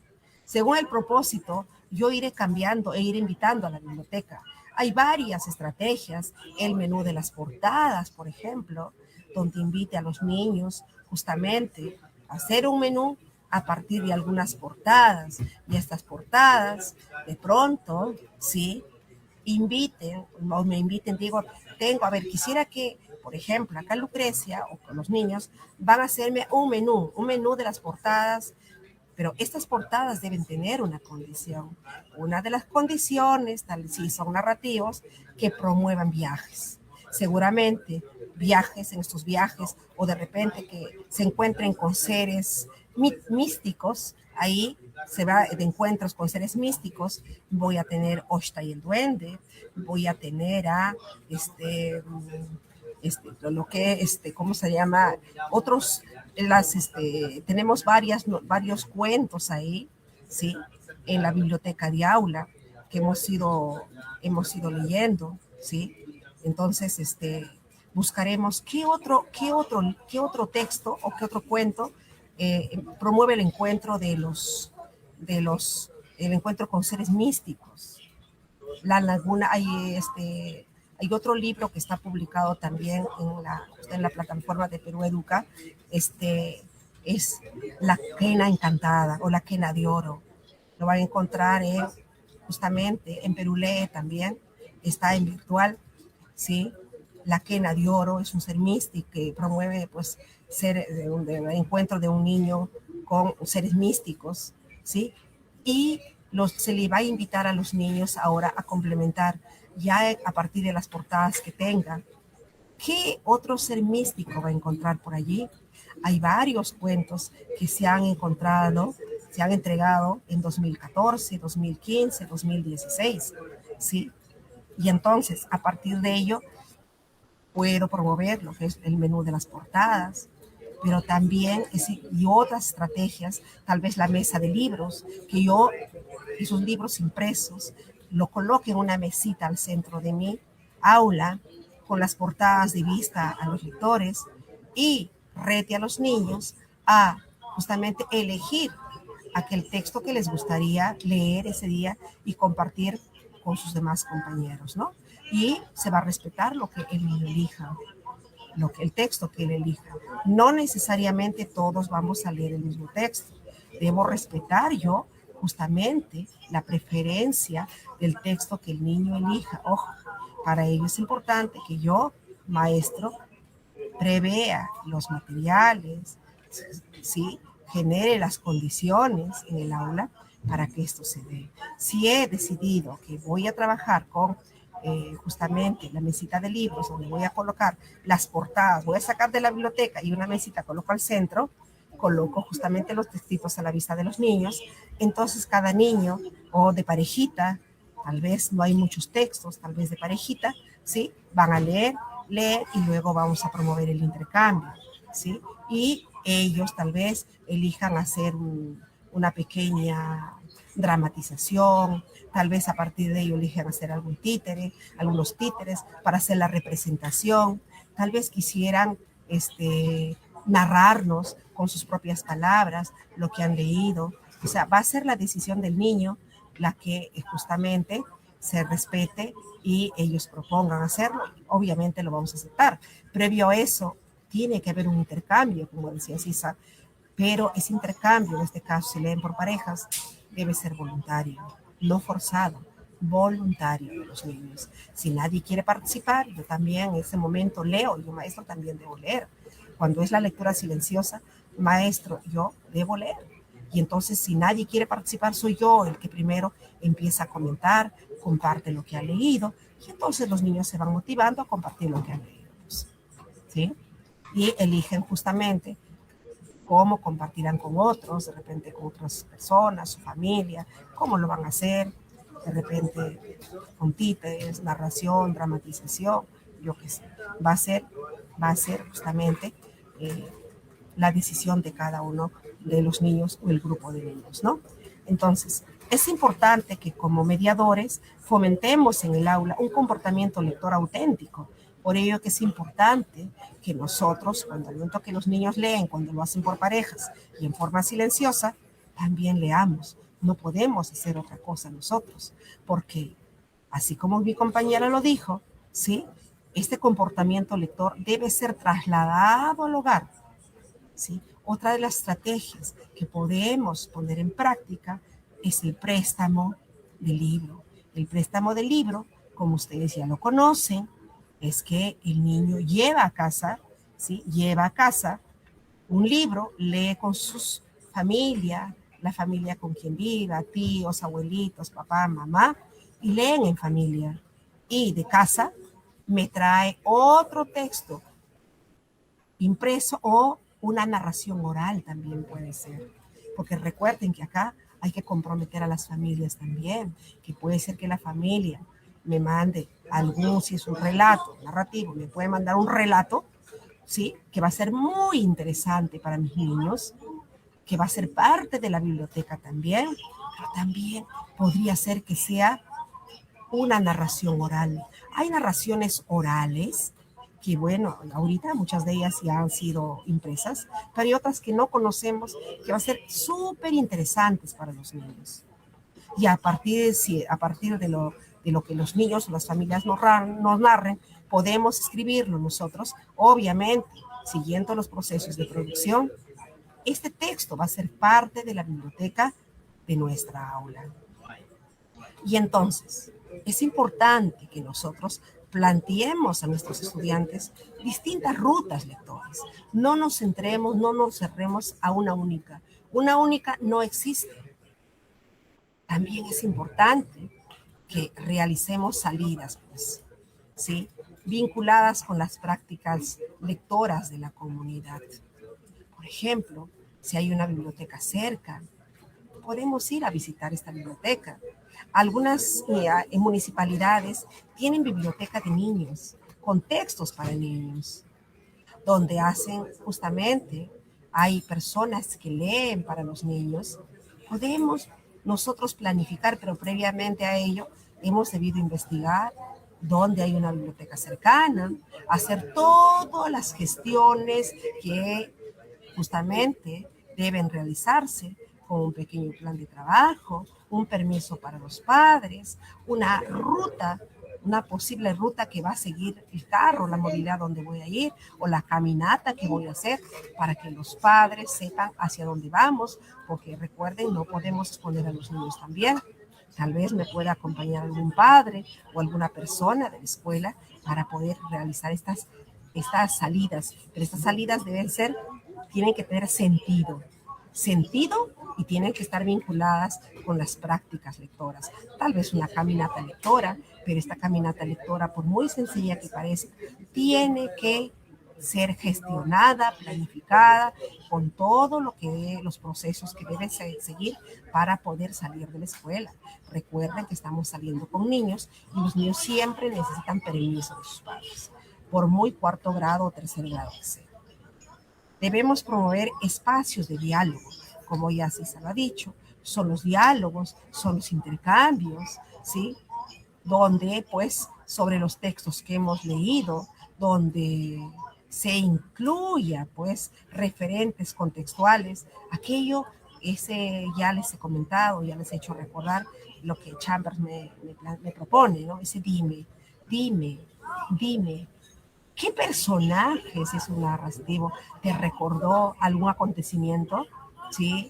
Según el propósito, yo iré cambiando e iré invitando a la biblioteca. Hay varias estrategias, el menú de las portadas, por ejemplo, donde invite a los niños justamente a hacer un menú a partir de algunas portadas. Y estas portadas, de pronto, sí, inviten, o me inviten, digo, tengo, a ver, quisiera que, por ejemplo, acá en Lucrecia o con los niños, van a hacerme un menú de las portadas, pero estas portadas deben tener una condición. Una de las condiciones, tal si son narrativos, que promuevan viajes. Seguramente viajes en estos viajes o de repente que se encuentren con seres místicos, ahí se va de encuentros con seres místicos, voy a tener Oshta y el Duende, voy a tener a lo que, ¿cómo se llama? Otros, tenemos varios cuentos ahí, ¿sí? En la biblioteca de aula que hemos ido leyendo, ¿sí? Entonces, buscaremos qué otro texto o qué otro cuento promueve el encuentro el encuentro con seres místicos. La Laguna, hay otro libro que está publicado también en la plataforma de Perú Educa, es La Quena Encantada o La Quena de Oro. Lo van a encontrar justamente en Perú Lee también, está en virtual, ¿sí? La Quena de Oro es un ser místico que promueve pues el encuentro de un niño con seres místicos, ¿sí? Y se le va a invitar a los niños ahora a complementar ya a partir de las portadas que tengan. ¿Qué otro ser místico va a encontrar por allí? Hay varios cuentos que se han encontrado, se han entregado en 2014, 2015, 2016, ¿sí? Y entonces, a partir de ello, puedo promover lo que es el menú de las portadas, pero también y otras estrategias, tal vez la mesa de libros, que yo, esos libros impresos, lo coloque en una mesita al centro de mi aula, con las portadas de vista a los lectores y rete a los niños a justamente elegir aquel texto que les gustaría leer ese día y compartir con sus demás compañeros, ¿no? Y se va a respetar lo que el niño elija, el texto que él elija. No necesariamente todos vamos a leer el mismo texto. Debo respetar yo justamente la preferencia del texto que el niño elija. Ojo, para ello es importante que yo, maestro, prevea los materiales, ¿sí? Genere las condiciones en el aula para que esto se dé. Si he decidido que voy a trabajar con justamente la mesita de libros donde voy a colocar las portadas, voy a sacar de la biblioteca y una mesita coloco al centro, coloco justamente los textitos a la vista de los niños, entonces cada niño o de parejita, tal vez no hay muchos textos, tal vez de parejita, ¿sí? Van a leer y luego vamos a promover el intercambio, ¿sí? Y ellos tal vez elijan hacer una pequeña dramatización, tal vez a partir de ello elijan hacer algunos títeres para hacer la representación, tal vez quisieran narrarnos con sus propias palabras lo que han leído. O sea, va a ser la decisión del niño la que justamente se respete y ellos propongan hacerlo. Obviamente lo vamos a aceptar. Previo a eso, tiene que haber un intercambio, como decía Cisa, pero ese intercambio, en este caso, si leen por parejas, debe ser voluntario, no forzado, voluntario de los niños. Si nadie quiere participar, yo también en ese momento leo, yo maestro también debo leer. Cuando es la lectura silenciosa, maestro, yo debo leer. Y entonces, si nadie quiere participar, soy yo el que primero empieza a comentar, comparte lo que ha leído, y entonces los niños se van motivando a compartir lo que han leído, ¿sí? Y eligen justamente cómo compartirán con otros, de repente con otras personas, su familia, cómo lo van a hacer, de repente con títeres, narración, dramatización, yo qué sé. Va a ser justamente la decisión de cada uno de los niños o el grupo de niños, ¿no? Entonces, es importante que como mediadores fomentemos en el aula un comportamiento lector auténtico. Por ello que es importante que nosotros, cuando al momento que los niños leen, cuando lo hacen por parejas y en forma silenciosa, también leamos. No podemos hacer otra cosa nosotros, porque así como mi compañera lo dijo, ¿sí? Este comportamiento lector debe ser trasladado al hogar, ¿sí? Otra de las estrategias que podemos poner en práctica es el préstamo de libro. El préstamo de libro, como ustedes ya lo conocen, es que el niño lleva a casa, ¿sí? Lleva a casa un libro, lee con sus familia, la familia con quien viva, tíos, abuelitos, papá, mamá, y leen en familia. Y de casa me trae otro texto impreso o una narración oral también puede ser. Porque recuerden que acá hay que comprometer a las familias también, que puede ser que la familia me mande algún, si es un relato narrativo, me puede mandar un relato, ¿sí? Que va a ser muy interesante para mis niños, que va a ser parte de la biblioteca también, pero también podría ser que sea una narración oral. Hay narraciones orales que, bueno, ahorita muchas de ellas ya han sido impresas, pero hay otras que no conocemos que van a ser súper interesantes para los niños. Y a partir de lo que los niños o las familias nos narren, podemos escribirlo nosotros, obviamente, siguiendo los procesos de producción. Este texto va a ser parte de la biblioteca de nuestra aula. Y entonces, es importante que nosotros planteemos a nuestros estudiantes distintas rutas lectoras. No nos centremos, no nos cerremos a una única. Una única no existe. También es importante que realicemos salidas, pues, ¿sí? Vinculadas con las prácticas lectoras de la comunidad. Por ejemplo, si hay una biblioteca cerca, podemos ir a visitar esta biblioteca. Algunas municipalidades tienen biblioteca de niños, con textos para niños, donde hacen justamente, hay personas que leen para los niños. Podemos nosotros planificar, pero previamente a ello hemos debido investigar dónde hay una biblioteca cercana, hacer todas las gestiones que justamente deben realizarse con un pequeño plan de trabajo, un permiso para los padres, una ruta, una posible ruta que va a seguir el carro, la movilidad donde voy a ir o la caminata que voy a hacer para que los padres sepan hacia dónde vamos, porque recuerden, no podemos exponer a los niños también. Tal vez me pueda acompañar algún padre o alguna persona de la escuela para poder realizar estas salidas, pero estas salidas tienen que tener sentido y tienen que estar vinculadas con las prácticas lectoras. Tal vez una caminata lectora, pero esta caminata lectora, por muy sencilla que parezca, tiene que ser gestionada, planificada, con todo lo que los procesos que deben seguir para poder salir de la escuela. Recuerden que estamos saliendo con niños y los niños siempre necesitan permiso de sus padres, por muy cuarto grado o tercer grado que sea. Debemos promover espacios de diálogo, como ya César lo ha dicho, son los diálogos, son los intercambios, ¿sí? Donde, pues, sobre los textos que hemos leído, donde se incluya, pues, referentes contextuales, aquello, ese ya les he comentado, ya les he hecho recordar lo que Chambers me propone, ¿no? Ese dime, ¿qué personajes es un narrativo? ¿Te recordó algún acontecimiento? ¿Sí?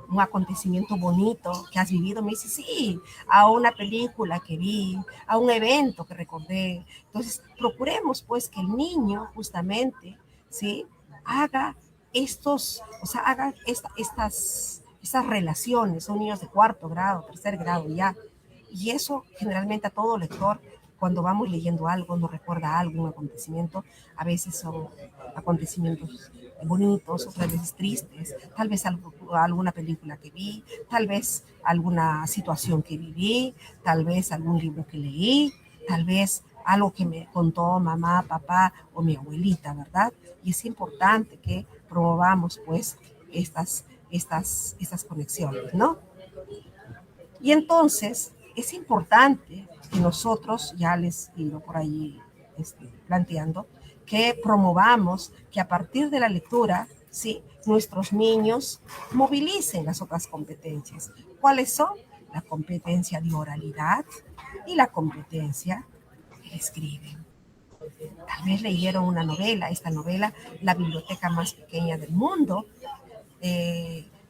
Un acontecimiento bonito que has vivido. Me dice, sí, a una película que vi, a un evento que recordé. Entonces, procuremos pues que el niño justamente, ¿sí? Haga estas relaciones. Son niños de cuarto grado, tercer grado ya. Y eso generalmente a todo lector, cuando vamos leyendo algo, nos recuerda algo, un acontecimiento. A veces son acontecimientos bonitos, otras veces tristes, tal vez alguna película que vi, tal vez alguna situación que viví, tal vez algún libro que leí, tal vez algo que me contó mamá, papá o mi abuelita, ¿verdad? Y es importante que promovamos pues estas conexiones, ¿no? Y entonces es importante que nosotros, ya les he ido por ahí planteando, que promovamos que a partir de la lectura, ¿sí?, nuestros niños movilicen las otras competencias. ¿Cuáles son? La competencia de oralidad y la competencia de escriben. Tal vez leyeron una novela, esta novela, La biblioteca más pequeña del mundo,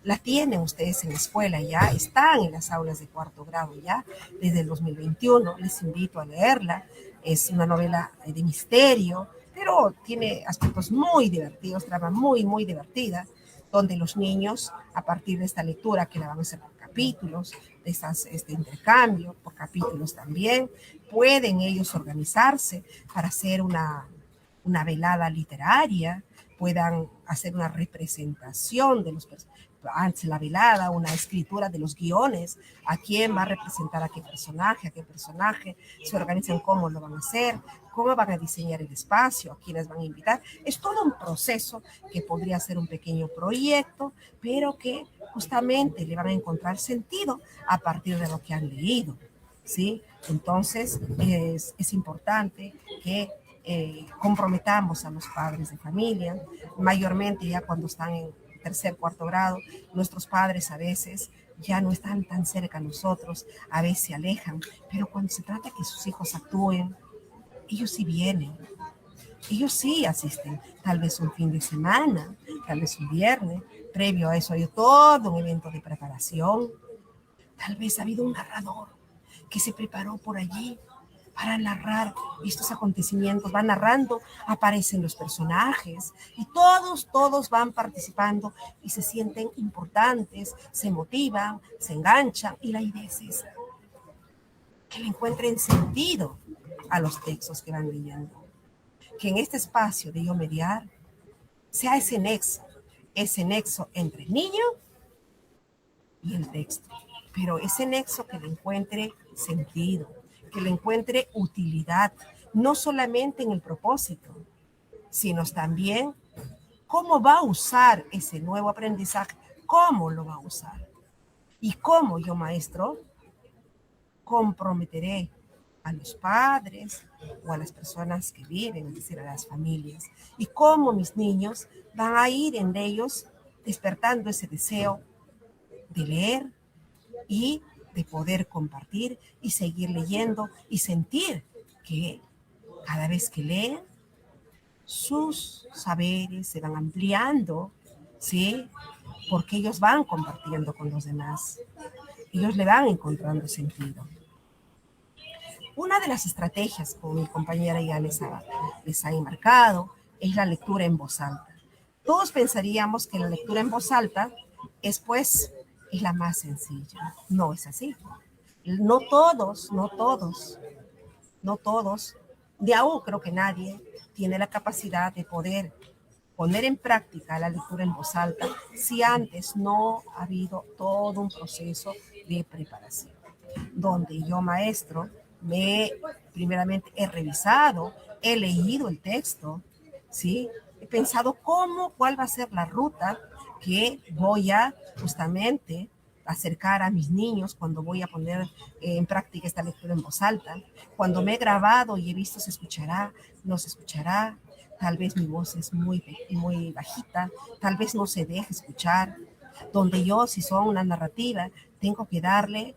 la tienen ustedes en la escuela ya, están en las aulas de cuarto grado ya, desde el 2021, les invito a leerla. Es una novela de misterio, pero tiene aspectos muy divertidos, trama muy, muy divertida, donde los niños, a partir de esta lectura, que la van a hacer por capítulos, de este intercambio, por capítulos también, pueden ellos organizarse para hacer una velada literaria, puedan hacer una representación de los antes de la velada, una escritura de los guiones, a quién va a representar a qué personaje, se organizan cómo lo van a hacer, cómo van a diseñar el espacio, a quiénes van a invitar. Es todo un proceso que podría ser un pequeño proyecto, pero que justamente le van a encontrar sentido a partir de lo que han leído, ¿sí? Entonces, es importante que comprometamos a los padres de familia, mayormente ya cuando están en tercer, cuarto grado, nuestros padres a veces ya no están tan cerca a nosotros, a veces se alejan, pero cuando se trata de que sus hijos actúen, ellos sí vienen, ellos sí asisten, tal vez un fin de semana, tal vez un viernes, previo a eso hay todo un evento de preparación, tal vez ha habido un narrador que se preparó por allí para narrar estos acontecimientos, va narrando, aparecen los personajes y todos van participando y se sienten importantes, se motivan, se enganchan y la idea es esa, que le encuentren sentido a los textos que van leyendo, que en este espacio de yo mediar sea ese nexo entre el niño y el texto, pero ese nexo que le encuentre sentido, que le encuentre utilidad, no solamente en el propósito, sino también cómo va a usar ese nuevo aprendizaje, cómo lo va a usar. Y cómo yo, maestro, comprometeré a los padres o a las personas que viven, es decir, a las familias, y cómo mis niños van a ir en ellos despertando ese deseo de leer y de poder compartir y seguir leyendo y sentir que cada vez que leen, sus saberes se van ampliando, ¿sí? Porque ellos van compartiendo con los demás. Ellos le van encontrando sentido. Una de las estrategias, como mi compañera ya les ha enmarcado, es la lectura en voz alta. Todos pensaríamos que la lectura en voz alta es la más sencilla. No es así. No todos, de aún creo que nadie tiene la capacidad de poder poner en práctica la lectura en voz alta si antes no ha habido todo un proceso de preparación, donde yo, maestro, primeramente he revisado, he leído el texto, ¿sí? He pensado cuál va a ser la ruta que voy a justamente acercar a mis niños cuando voy a poner en práctica esta lectura en voz alta. Cuando me he grabado y he visto se escuchará, no se escuchará, tal vez mi voz es muy, muy bajita, tal vez no se deje escuchar, donde yo, si son una narrativa, tengo que darle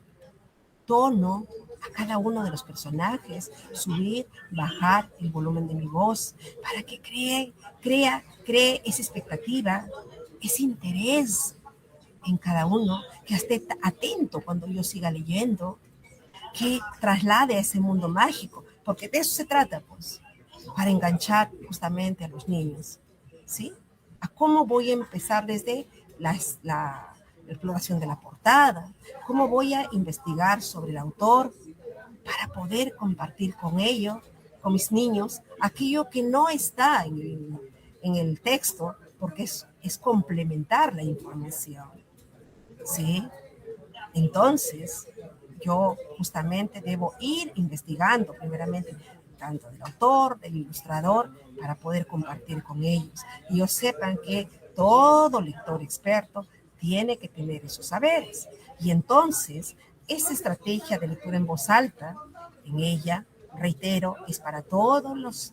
tono a cada uno de los personajes, subir, bajar el volumen de mi voz, para que cree esa expectativa, ese interés en cada uno, que esté atento cuando yo siga leyendo, que traslade a ese mundo mágico, porque de eso se trata, pues, para enganchar justamente a los niños, ¿sí? A cómo voy a empezar desde la exploración de la portada, cómo voy a investigar sobre el autor para poder compartir con ellos, con mis niños, aquello que no está en el texto, porque es complementar la información, ¿sí? Entonces, yo justamente debo ir investigando primeramente tanto del autor, del ilustrador, para poder compartir con ellos. Y ellos sepan que todo lector experto tiene que tener esos saberes. Y entonces, esa estrategia de lectura en voz alta, en ella, reitero, es para todas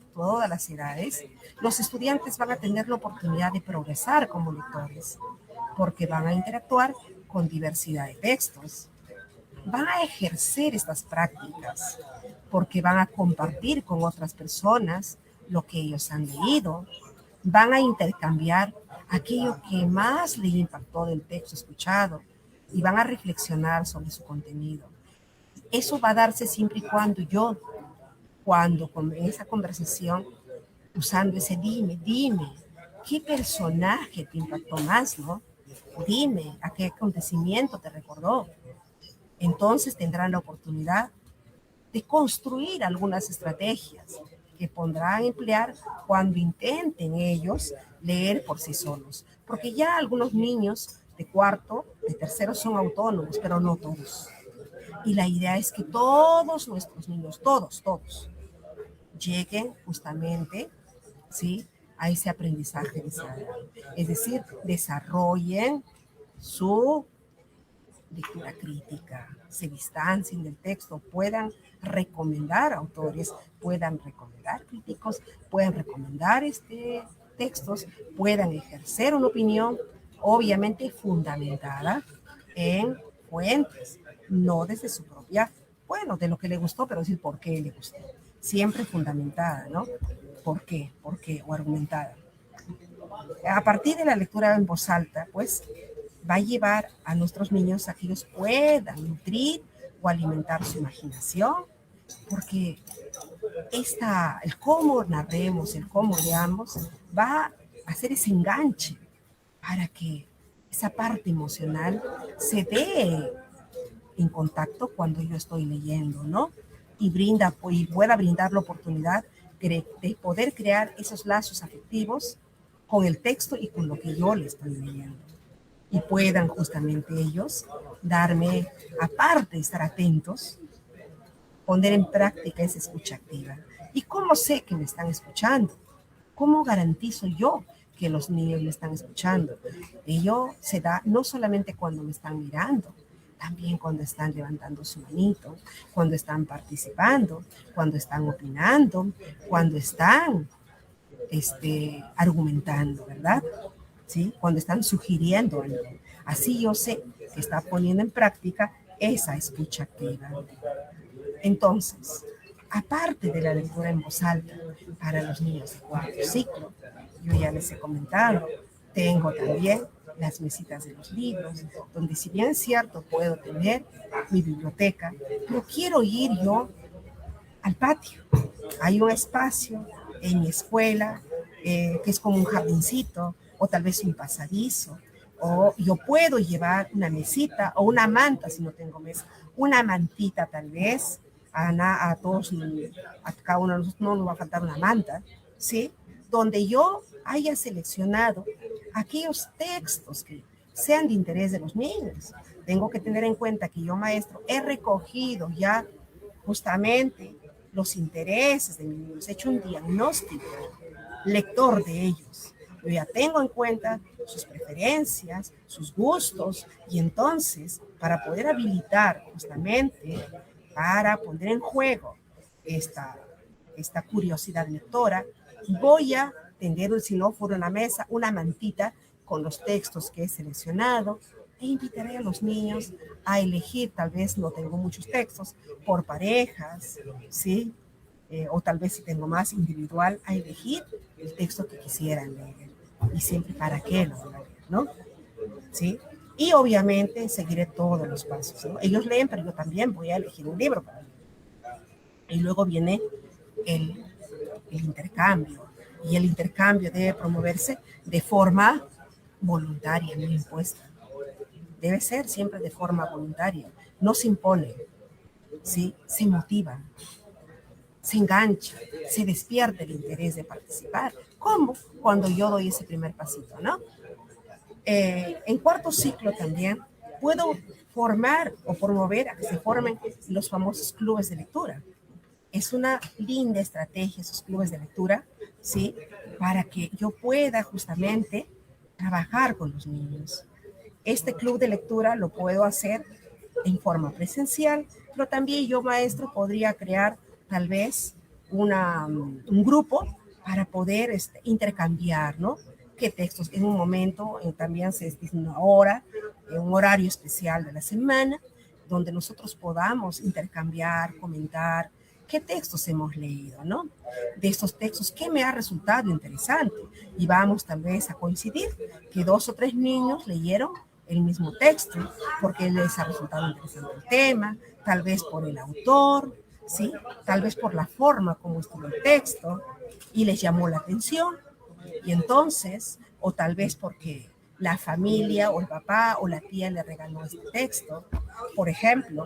las edades. Los estudiantes van a tener la oportunidad de progresar como lectores, porque van a interactuar con diversidad de textos. Van a ejercer estas prácticas, porque van a compartir con otras personas lo que ellos han leído, van a intercambiar aquello que más le impactó del texto escuchado y van a reflexionar sobre su contenido. Eso va a darse siempre y cuando yo cuando en esa conversación, usando ese dime, ¿qué personaje te impactó más, no? Dime, ¿a qué acontecimiento te recordó? Entonces tendrán la oportunidad de construir algunas estrategias que podrán emplear cuando intenten ellos leer por sí solos. Porque ya algunos niños de cuarto, de tercero son autónomos, pero no todos. Y la idea es que todos nuestros niños, todos, lleguen justamente, ¿sí?, a ese aprendizaje deseado. Es decir, desarrollen su lectura crítica, se distancien del texto, puedan recomendar autores, puedan recomendar críticos, puedan recomendar textos, puedan ejercer una opinión, obviamente fundamentada en fuentes, no desde su propia, bueno, de lo que le gustó, pero decir por qué le gustó. Siempre fundamentada, ¿no? ¿Por qué? ¿Por qué? O argumentada. A partir de la lectura en voz alta, pues, va a llevar a nuestros niños a que ellos puedan nutrir o alimentar su imaginación, porque el cómo narremos, el cómo leamos, va a hacer ese enganche para que esa parte emocional se dé en contacto cuando yo estoy leyendo, ¿no? Y pueda brindar la oportunidad de poder crear esos lazos afectivos con el texto y con lo que yo le estoy leyendo. Y puedan justamente ellos darme, aparte de estar atentos, poner en práctica esa escucha activa. ¿Y cómo sé que me están escuchando? ¿Cómo garantizo yo que los niños me están escuchando? Ello se da no solamente cuando me están mirando, también cuando están levantando su manito, cuando están participando, cuando están opinando, cuando están argumentando, ¿verdad? ¿Sí? Cuando están sugiriendo algo. Así yo sé que está poniendo en práctica esa escucha activa. Entonces, aparte de la lectura en voz alta para los niños de cuarto ciclo, yo ya les he comentado, tengo también las mesitas de los libros, donde si bien es cierto puedo tener mi biblioteca, pero quiero ir yo al patio. Hay un espacio en mi escuela que es como un jardincito o tal vez un pasadizo, o yo puedo llevar una mesita o una manta si no tengo mesa, una mantita tal vez, a todos, a cada uno de nosotros no nos va a faltar una manta, ¿sí? Donde yo haya seleccionado aquellos textos que sean de interés de los niños. Tengo que tener en cuenta que yo, maestro, he recogido ya justamente los intereses de mis niños, he hecho un diagnóstico lector de ellos. Yo ya tengo en cuenta sus preferencias, sus gustos, y entonces, para poder habilitar justamente, para poner en juego esta curiosidad lectora, voy a tener, si no fuera una mesa, una mantita con los textos que he seleccionado, e invitaré a los niños a elegir, tal vez no tengo muchos textos, por parejas, ¿sí? O tal vez si tengo más individual, a elegir el texto que quisieran leer. Y siempre para qué lo van a leer, ¿no? ¿Sí? Y obviamente seguiré todos los pasos, ¿no? Ellos leen, pero yo también voy a elegir un libro para leer. Y luego viene el intercambio. Y el intercambio debe promoverse de forma voluntaria, no impuesta. Debe ser siempre de forma voluntaria. No se impone, ¿sí? Se motiva, se engancha, se despierta el interés de participar. ¿Cómo? Cuando yo doy ese primer pasito, ¿no? En cuarto ciclo también puedo formar o promover a que se formen los famosos clubes de lectura. Es una linda estrategia esos clubes de lectura, ¿sí? Para que yo pueda justamente trabajar con los niños. Este club de lectura lo puedo hacer en forma presencial, pero también yo, maestro, podría crear tal vez un grupo para poder intercambiar, ¿no? Qué textos en un momento, también se dice una hora, un horario especial de la semana, donde nosotros podamos intercambiar, comentar qué textos hemos leído, ¿no? De estos textos, ¿qué me ha resultado interesante? Y vamos tal vez a coincidir que 2 o 3 niños leyeron el mismo texto porque les ha resultado interesante el tema, tal vez por el autor, ¿sí? Tal vez por la forma como estuvo el texto y les llamó la atención. Y entonces, o tal vez porque la familia o el papá o la tía le regaló este texto. Por ejemplo,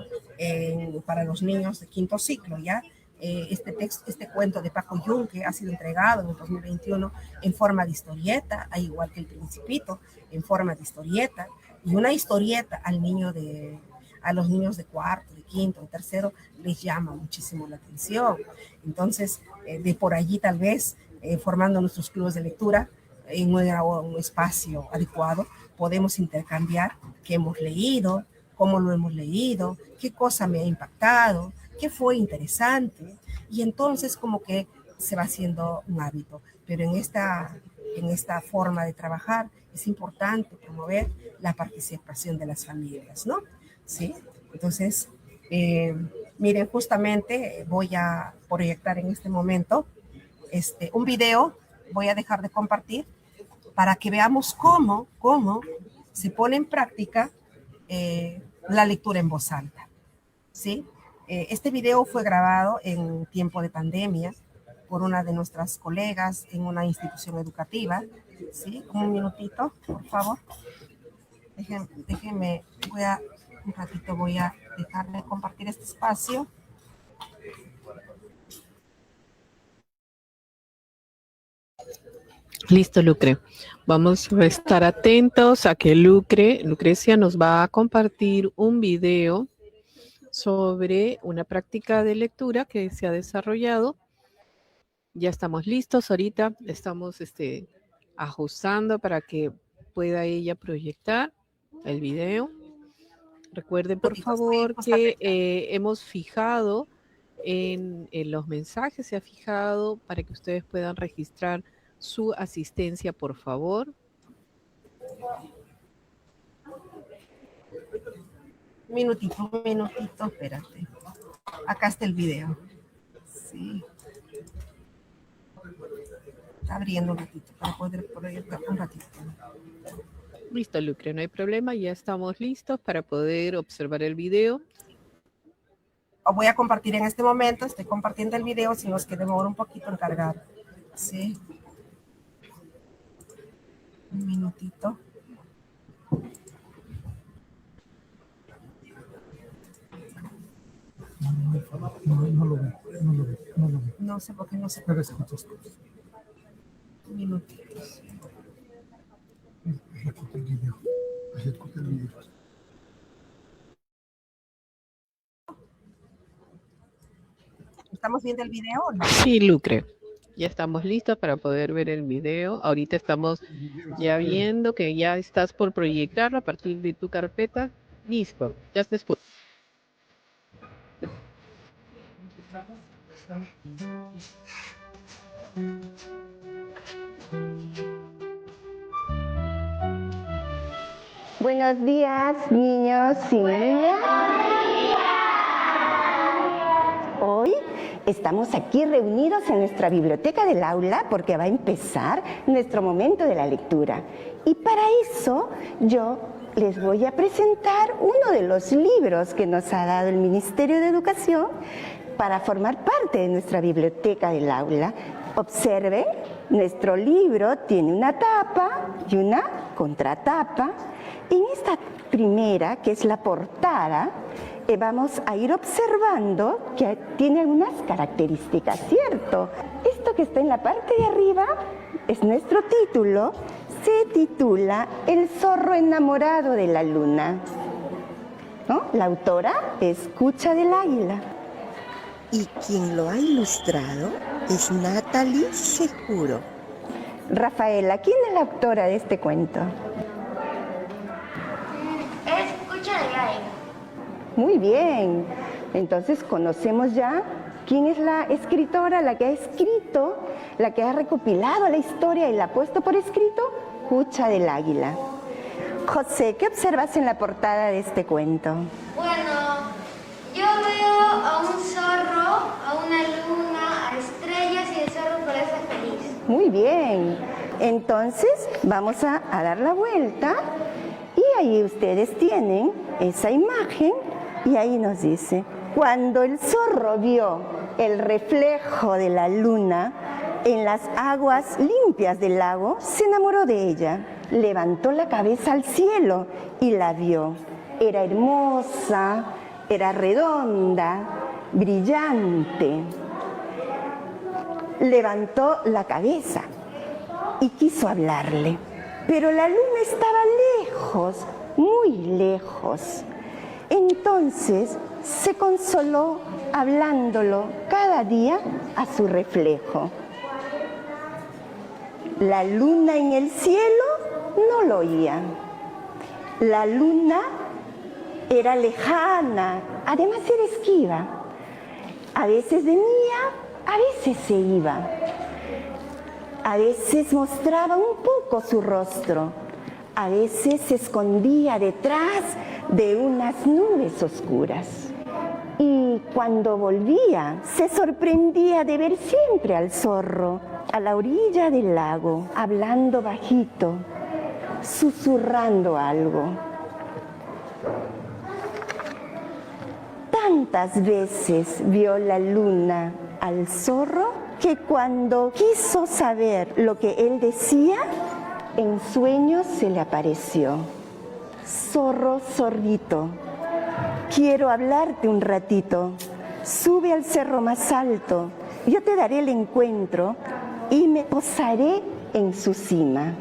para los niños de quinto ciclo, ¿ya? Este cuento de Paco Yunque ha sido entregado en el 2021 en forma de historieta, al igual que El Principito, en forma de historieta, y una historieta a los niños de cuarto, de quinto, de tercero, les llama muchísimo la atención. Entonces, de por allí tal vez, formando nuestros clubes de lectura, en un espacio adecuado, podemos intercambiar qué hemos leído, cómo lo hemos leído, qué cosa me ha impactado, qué fue interesante, y entonces como que se va haciendo un hábito. Pero en esta forma de trabajar es importante promover la participación de las familias, ¿no? ¿Sí? Entonces, miren, justamente voy a proyectar en este momento un video, voy a dejar de compartir, para que veamos cómo se pone en práctica la lectura en voz alta, ¿sí? Este video fue grabado en tiempo de pandemia por una de nuestras colegas en una institución educativa, ¿sí? Un minutito, por favor. Déjenme, un ratito voy a dejar de compartir este espacio. Listo, Lucre. Vamos a estar atentos a que Lucrecia nos va a compartir un video sobre una práctica de lectura que se ha desarrollado. Ya estamos listos ahorita, estamos ajustando para que pueda ella proyectar el video. Recuerden, por favor, que hemos fijado en los mensajes, se ha fijado para que ustedes puedan registrar su asistencia, por favor. Un minutito, espérate. Acá está el video. Sí. Está abriendo un ratito para poder proyectar un ratito. Listo, Lucre, no hay problema. Ya estamos listos para poder observar el video. Voy a compartir en este momento, estoy compartiendo el video, si nos que demora un poquito en cargar. Sí. Un minutito. No lo veo. No sé por qué no se puede. Un minutito. Ejecuta el video. ¿Estamos viendo el video o no? Sí, Lucre. Ya estamos listos para poder ver el video. Ahorita estamos ya viendo que ya estás por proyectarlo a partir de tu carpeta. Listo. Ya después. Buenos días, niños y niñas. Hoy estamos aquí reunidos en nuestra biblioteca del aula porque va a empezar nuestro momento de la lectura. Y para eso yo les voy a presentar uno de los libros que nos ha dado el Ministerio de Educación para formar parte de nuestra biblioteca del aula. Observen, nuestro libro tiene una tapa y una contratapa. En esta primera, que es la portada, vamos a ir observando que tiene algunas características, ¿cierto? Esto que está en la parte de arriba es nuestro título, se titula El zorro enamorado de la luna, ¿no? La autora es Cucha del Águila. Y quien lo ha ilustrado es Natalie Seguro. Rafaela, ¿quién es la autora de este cuento? Es Cucha del Águila. Muy bien, entonces conocemos ya quién es la escritora, la que ha escrito, la que ha recopilado la historia y la ha puesto por escrito, Cucha del Águila. José, ¿qué observas en la portada de este cuento? Bueno, yo veo a un zorro, a una luna, a estrellas y el zorro parece feliz. Muy bien, entonces vamos a dar la vuelta y ahí ustedes tienen esa imagen y ahí nos dice, Cuando el zorro vio el reflejo de la luna en las aguas limpias del lago, se enamoró de ella. Levantó la cabeza al cielo y la vio. Era hermosa, era redonda, brillante. Levantó la cabeza y quiso hablarle, pero la luna estaba lejos, muy lejos. Entonces se consoló hablándolo cada día a su reflejo. La luna en el cielo no lo oía. La luna era lejana, además era esquiva. A veces venía, a veces se iba. A veces mostraba un poco su rostro. A veces se escondía detrás de unas nubes oscuras. Y cuando volvía, se sorprendía de ver siempre al zorro a la orilla del lago, hablando bajito, susurrando algo. Tantas veces vio la luna al zorro que cuando quiso saber lo que él decía, en sueños se le apareció. Zorro, zorrito, quiero hablarte un ratito. Sube al cerro más alto, yo te daré el encuentro y me posaré en su cima.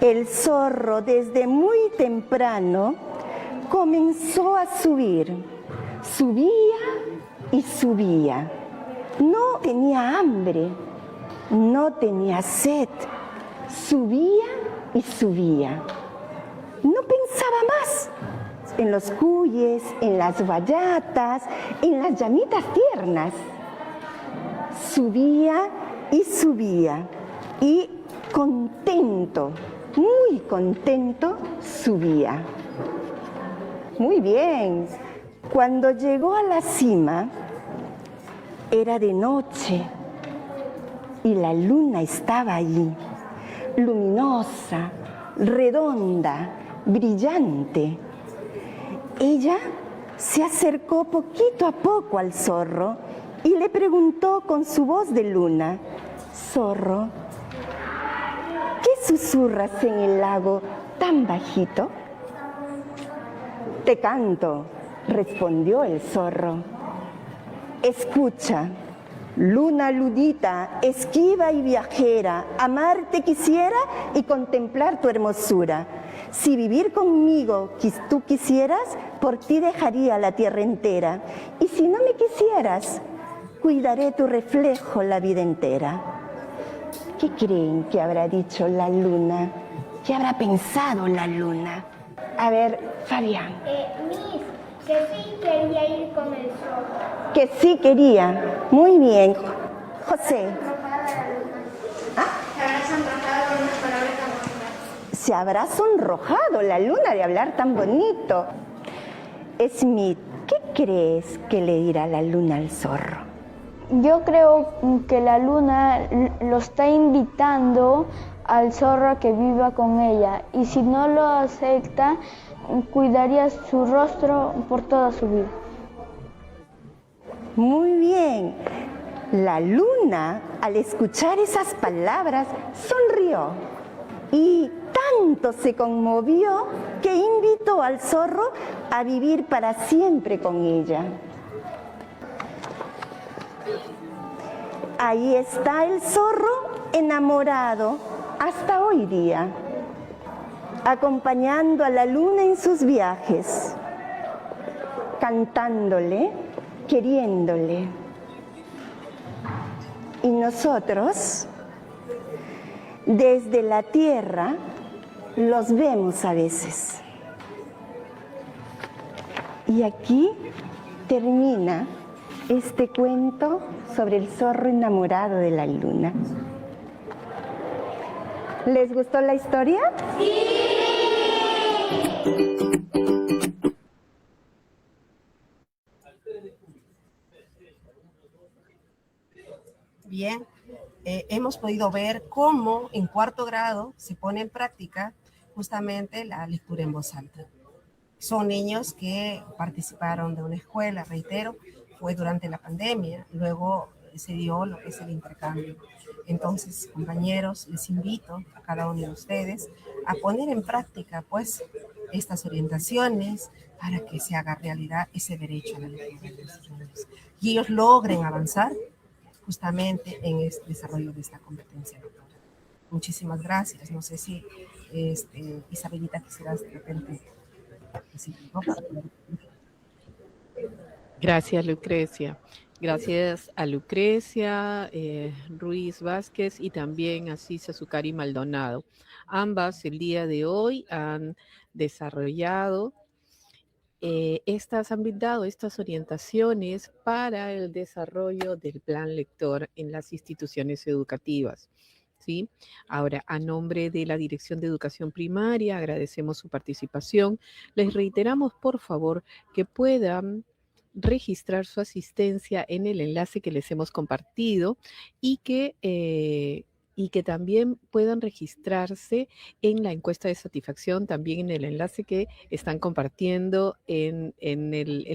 El zorro desde muy temprano comenzó a subir. Subía y subía. No tenía hambre, no tenía sed. Subía y subía. No pensaba más en los cuyes, en las guayatas, en las llamitas tiernas. Subía y subía y contento, muy contento, subía. Muy bien. Cuando llegó a la cima, era de noche y la luna estaba allí, luminosa, redonda, brillante. Ella se acercó poquito a poco al zorro y le preguntó con su voz de luna: «Zorro, ¿qué susurras en el lago tan bajito?» «Te canto», respondió el zorro. «Escucha, luna lunita, esquiva y viajera, amarte quisiera y contemplar tu hermosura. Si vivir conmigo tú quisieras, por ti dejaría la tierra entera. Y si no me quisieras, cuidaré tu reflejo la vida entera». ¿Qué creen que habrá dicho la luna? ¿Qué habrá pensado la luna? A ver, Fabián. Miss, que sí quería ir con el zorro. Que sí quería. Muy bien. José. Se habrá sonrojado con unas palabras tan bonitas. Se habrá sonrojado la luna de hablar tan bonito. Smith, ¿qué crees que le dirá la luna al zorro? Yo creo que la luna lo está invitando al zorro a que viva con ella, y si no lo acepta, cuidaría su rostro por toda su vida. Muy bien. La luna, al escuchar esas palabras, sonrió y tanto se conmovió que invitó al zorro a vivir para siempre con ella. Ahí está el zorro enamorado hasta hoy día, acompañando a la luna en sus viajes, cantándole, queriéndole. Y nosotros, desde la tierra, los vemos a veces. Y aquí termina este cuento sobre el zorro enamorado de la luna. ¿Les gustó la historia? Bien, hemos podido ver cómo en cuarto grado se pone en práctica justamente la lectura en voz alta. Son niños que participaron de una escuela, reitero, fue durante la pandemia, luego se dio lo que es el intercambio. Entonces, compañeros, les invito a cada uno de ustedes a poner en práctica, pues, estas orientaciones para que se haga realidad ese derecho a la lectura de los niños y ellos logren avanzar justamente en el desarrollo de esta competencia lectora. Muchísimas gracias. No sé si Isabelita quisieras de repente decir algo para poder... Gracias, Lucrecia. Gracias a Lucrecia Ruiz Vázquez y también a Cisa Zucari Maldonado. Ambas el día de hoy han desarrollado han brindado estas orientaciones para el desarrollo del plan lector en las instituciones educativas. ¿Sí? Ahora, a nombre de la Dirección de Educación Primaria, agradecemos su participación. Les reiteramos, por favor, que puedan registrar su asistencia en el enlace que les hemos compartido y que también puedan registrarse en la encuesta de satisfacción, también en el enlace que están compartiendo en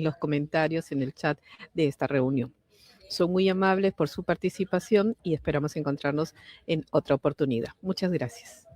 los comentarios, en el chat de esta reunión. Son muy amables por su participación y esperamos encontrarnos en otra oportunidad. Muchas gracias.